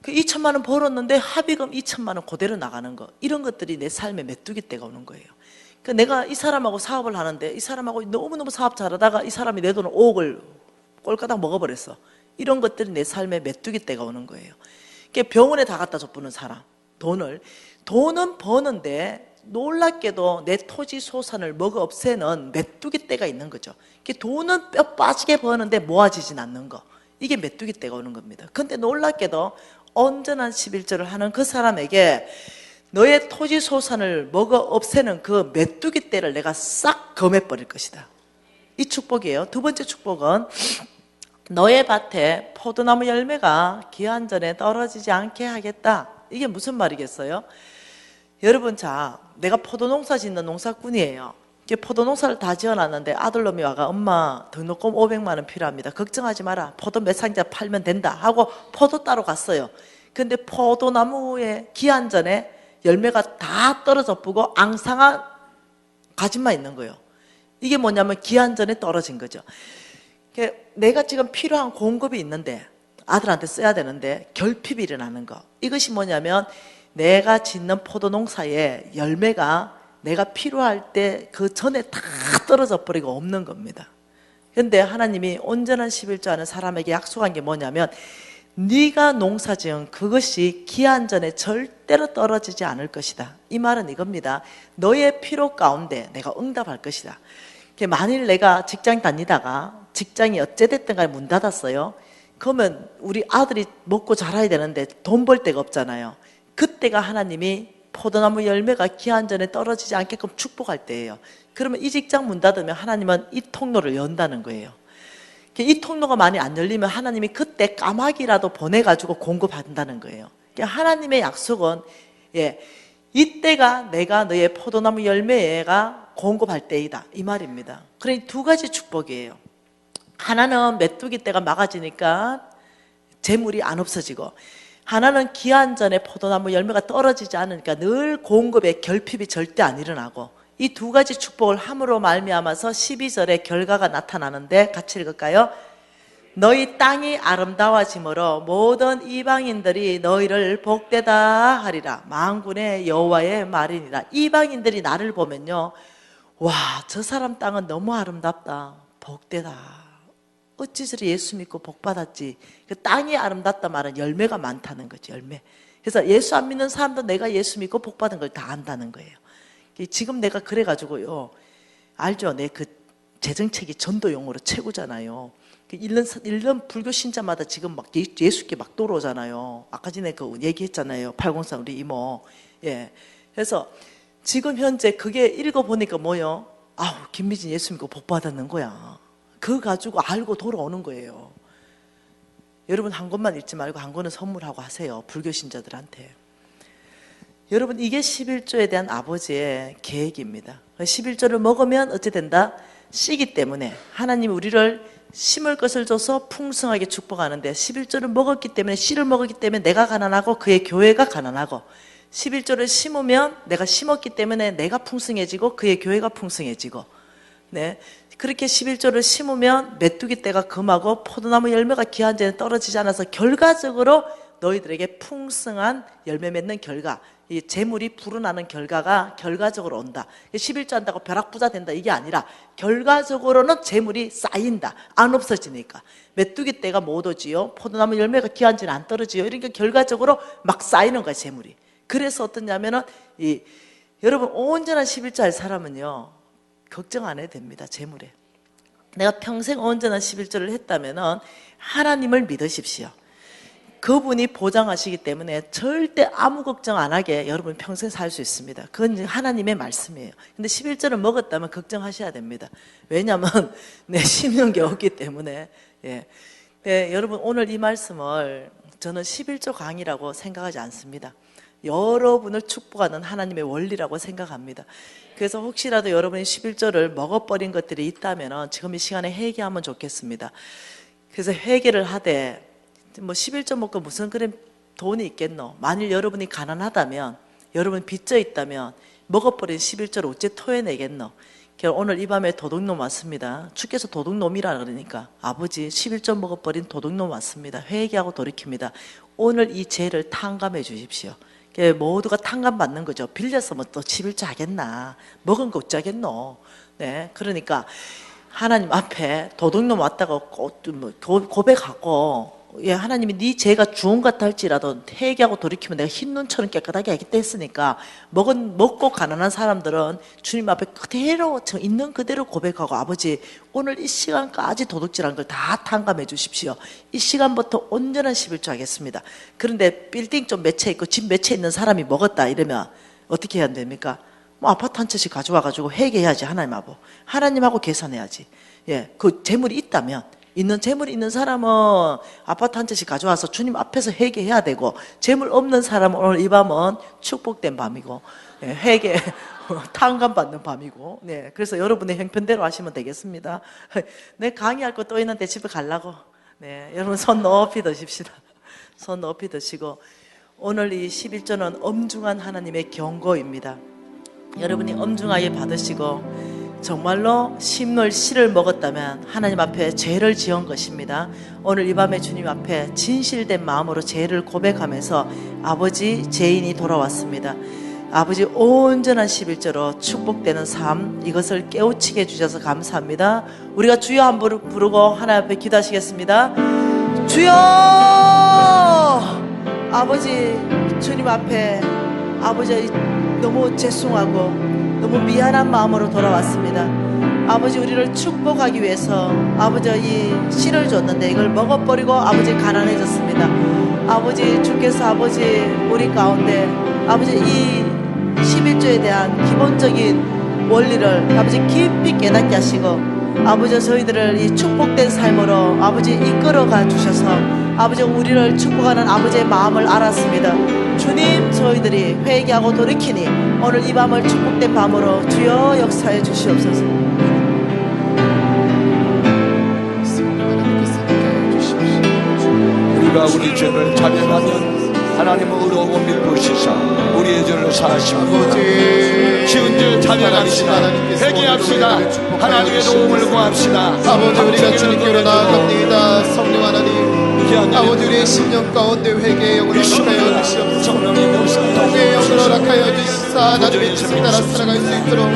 그 2천만 원 벌었는데 합의금 2천만 원 그대로 나가는 거. 이런 것들이 내 삶에 메뚜기 떼가 오는 거예요. 그러니까 내가 이 사람하고 사업을 하는데 이 사람하고 너무너무 사업 잘하다가 이 사람이 내 돈을 5억을 꼴까닥 먹어버렸어. 이런 것들이 내 삶에 메뚜기 떼가 오는 거예요. 그러니까 병원에 다 갖다 줬부는 사람. 돈은 버는데 놀랍게도 내 토지 소산을 먹어 없애는 메뚜기 떼가 있는 거죠. 돈은 뼈 빠지게 버는데 모아지진 않는 거. 이게 메뚜기 떼가 오는 겁니다. 근데 놀랍게도 온전한 11절을 하는 그 사람에게 너의 토지 소산을 먹어 없애는 그 메뚜기 떼를 내가 싹 검해버릴 것이다. 이 축복이에요. 두 번째 축복은 너의 밭에 포도나무 열매가 기한 전에 떨어지지 않게 하겠다. 이게 무슨 말이겠어요? 여러분 자 내가 포도 농사 짓는 농사꾼이에요. 포도 농사를 다 지어놨는데 아들놈이 와가 엄마 등록금 500만 원 필요합니다. 걱정하지 마라. 포도 몇 상자 팔면 된다 하고 포도 따러 갔어요. 근데 포도나무에 기한 전에 열매가 다 떨어져 뿌고 앙상한 가지만 있는 거예요. 이게 뭐냐면 기한 전에 떨어진 거죠. 내가 지금 필요한 공급이 있는데 아들한테 써야 되는데 결핍이 일어나는 거. 이것이 뭐냐면 내가 짓는 포도 농사에 열매가 내가 필요할 때 그 전에 다 떨어져 버리고 없는 겁니다. 그런데 하나님이 온전한 11조 하는 사람에게 약속한 게 뭐냐면 네가 농사 지은 그것이 기한 전에 절대로 떨어지지 않을 것이다. 이 말은 이겁니다. 너의 필요 가운데 내가 응답할 것이다. 만일 내가 직장 다니다가 직장이 어찌됐든 간에 문 닫았어요. 그러면 우리 아들이 먹고 자라야 되는데 돈 벌 데가 없잖아요. 그때가 하나님이 포도나무 열매가 기한 전에 떨어지지 않게끔 축복할 때예요. 그러면 이 직장 문 닫으면 하나님은 이 통로를 연다는 거예요. 이 통로가 많이 안 열리면 하나님이 그때 까마귀라도 보내가지고 공급한다는 거예요. 하나님의 약속은 이때가 내가 너의 포도나무 열매가 공급할 때이다 이 말입니다. 그러니 두 가지 축복이에요. 하나는 메뚜기 때가 막아지니까 재물이 안 없어지고, 하나는 기한 전에 포도나무 열매가 떨어지지 않으니까 늘 공급에 결핍이 절대 안 일어나고, 이 두 가지 축복을 함으로 말미암아서 12절에 결과가 나타나는데 같이 읽을까요? 너희 땅이 아름다워짐으로 모든 이방인들이 너희를 복되다 하리라. 만군의 여호와의 말이니라. 이방인들이 나를 보면요, 와, 저 사람 땅은 너무 아름답다, 복되다, 어찌 저리 예수 믿고 복 받았지. 그 땅이 아름답다 말은 열매가 많다는 거죠. 열매. 그래서 예수 안 믿는 사람도 내가 예수 믿고 복 받은 걸 다 안다는 거예요. 지금 내가 그래가지고요, 알죠? 내 그 재정책이 전도용으로 최고잖아요. 일년 불교 신자마다 지금 막 예수께 막 돌아오잖아요. 아까 전에 그 얘기했잖아요. 803 우리 이모. 예. 그래서 지금 현재 그게 읽어보니까 뭐요? 아우, 김미진 예수 믿고 복 받았는 거야. 그거 가지고 알고 돌아오는 거예요. 여러분 한 권만 읽지 말고 한 권은 선물하고 하세요. 불교 신자들한테. 여러분 이게 11조에 대한 아버지의 계획입니다. 11조를 먹으면 어찌 된다? 씨기 때문에 하나님이 우리를 심을 것을 줘서 풍성하게 축복하는데, 11조를 먹었기 때문에, 씨를 먹었기 때문에 내가 가난하고 그의 교회가 가난하고, 11조를 심으면 내가 심었기 때문에 내가 풍성해지고 그의 교회가 풍성해지고, 네, 그렇게 11조를 심으면 메뚜기 떼가 금하고 포도나무 열매가 기한 전에 떨어지지 않아서 결과적으로 너희들에게 풍성한 열매 맺는 결과, 이 재물이 불어나는 결과가 결과적으로 온다. 11조 한다고 벼락부자 된다 이게 아니라 결과적으로는 재물이 쌓인다. 안 없어지니까. 메뚜기 떼가 못 오지요, 포도나무 열매가 기한 전에 안 떨어지요. 이러니까 결과적으로 막 쌓이는 거야, 재물이. 그래서 어떠냐면은 여러분 온전한 11조 할 사람은요, 걱정 안 해도 됩니다. 재물에. 내가 평생 온전한 11조를 했다면은 하나님을 믿으십시오. 그분이 보장하시기 때문에 절대 아무 걱정 안 하게 여러분 평생 살 수 있습니다. 그건 하나님의 말씀이에요. 근데 11조를 먹었다면 걱정하셔야 됩니다. 왜냐하면 내 심는 게 없기 때문에. 예. 네, 여러분 오늘 이 말씀을 저는 11조 강의라고 생각하지 않습니다. 여러분을 축복하는 하나님의 원리라고 생각합니다. 그래서 혹시라도 여러분이 11조를 먹어버린 것들이 있다면 지금 이 시간에 회개하면 좋겠습니다. 그래서 회개를 하되, 뭐 11조 먹고 무슨 그런 돈이 있겠노? 만일 여러분이 가난하다면, 여러분 빚져 있다면 먹어버린 11조를 어째 토해내겠노? 오늘 이 밤에 도둑놈 왔습니다. 주께서 도둑놈이라 그러니까 아버지 11조 먹어버린 도둑놈 왔습니다. 회개하고 돌이킵니다. 오늘 이 죄를 탕감해 주십시오. 모두가 탕감 받는 거죠. 빌려서 뭐 또 11조 하겠나? 먹은 거 어쩌겠노? 네, 그러니까 하나님 앞에 도둑놈 왔다고 고백하고, 예, 하나님이 네 죄가 주홍 같아 할지라도 회개하고 돌이키면 내가 흰 눈처럼 깨끗하게 하겠다 했으니까, 먹고 가난한 사람들은 주님 앞에 그대로 있는 그대로 고백하고, 아버지 오늘 이 시간까지 도둑질한 걸 다 탕감해 주십시오. 이 시간부터 온전한 11조 하겠습니다. 그런데 빌딩 좀 몇 채 있고 집 몇 채 있는 사람이 먹었다 이러면 어떻게 해야 됩니까? 뭐 아파트 한 채씩 가져와가지고 회개해야지. 하나님하고 계산해야지. 예, 그 재물이 있다면 재물이 있는 사람은 아파트 한 채씩 가져와서 주님 앞에서 회개해야 되고, 재물 없는 사람은 오늘 이 밤은 축복된 밤이고, 회개, 탕감받는 밤이고, 그래서 여러분의 형편대로 하시면 되겠습니다. 내 강의할 거 또 있는데 집에 가려고. 여러분 손 높이 드십시다. 손 높이 드시고, 오늘 이 11조는 엄중한 하나님의 경고입니다. 여러분이 엄중하게 받으시고 정말로 심을 씨를 먹었다면 하나님 앞에 죄를 지은 것입니다. 오늘 이 밤에 주님 앞에 진실된 마음으로 죄를 고백하면서 아버지, 죄인이 돌아왔습니다. 아버지, 온전한 11조로 축복되는 삶, 이것을 깨우치게 해주셔서 감사합니다. 우리가 주여 한번 부르고 하나님 앞에 기도하시겠습니다. 주여! 아버지, 주님 앞에 아버지 너무 죄송하고 너무 미안한 마음으로 돌아왔습니다. 아버지, 우리를 축복하기 위해서 아버지 이 씨를 줬는데 이걸 먹어버리고 아버지 가난해졌습니다. 아버지, 주께서 아버지 우리 가운데 아버지 이 11조에 대한 기본적인 원리를 아버지 깊이 깨닫게 하시고 아버지 저희들을 이 축복된 삶으로 아버지 이끌어가 주셔서 아버지 우리를 축복하는 아버지의 마음을 알았습니다. 주님, 저희들이 회개하고 돌이키니 오늘 이 밤을 축복된 밤으로 주여 역사해 주시옵소서. 우리가 우리 죄를 자명하면 하나님은 의로워 믿으시사 우리의 죄를 사하시고 지은 죄 자명합시다. 회개합시다. 하나님의 도움을 구합시다. 아버지, 우리가 주님께로 나아갑니다. 성령 하나님, 아버지, 우리의 심령 가운데 회개의 영을 허락하여 주시옵소서. 회개의 영을 허락하여 주시사 하나님의 뜻을 따라 살아갈 수 있도록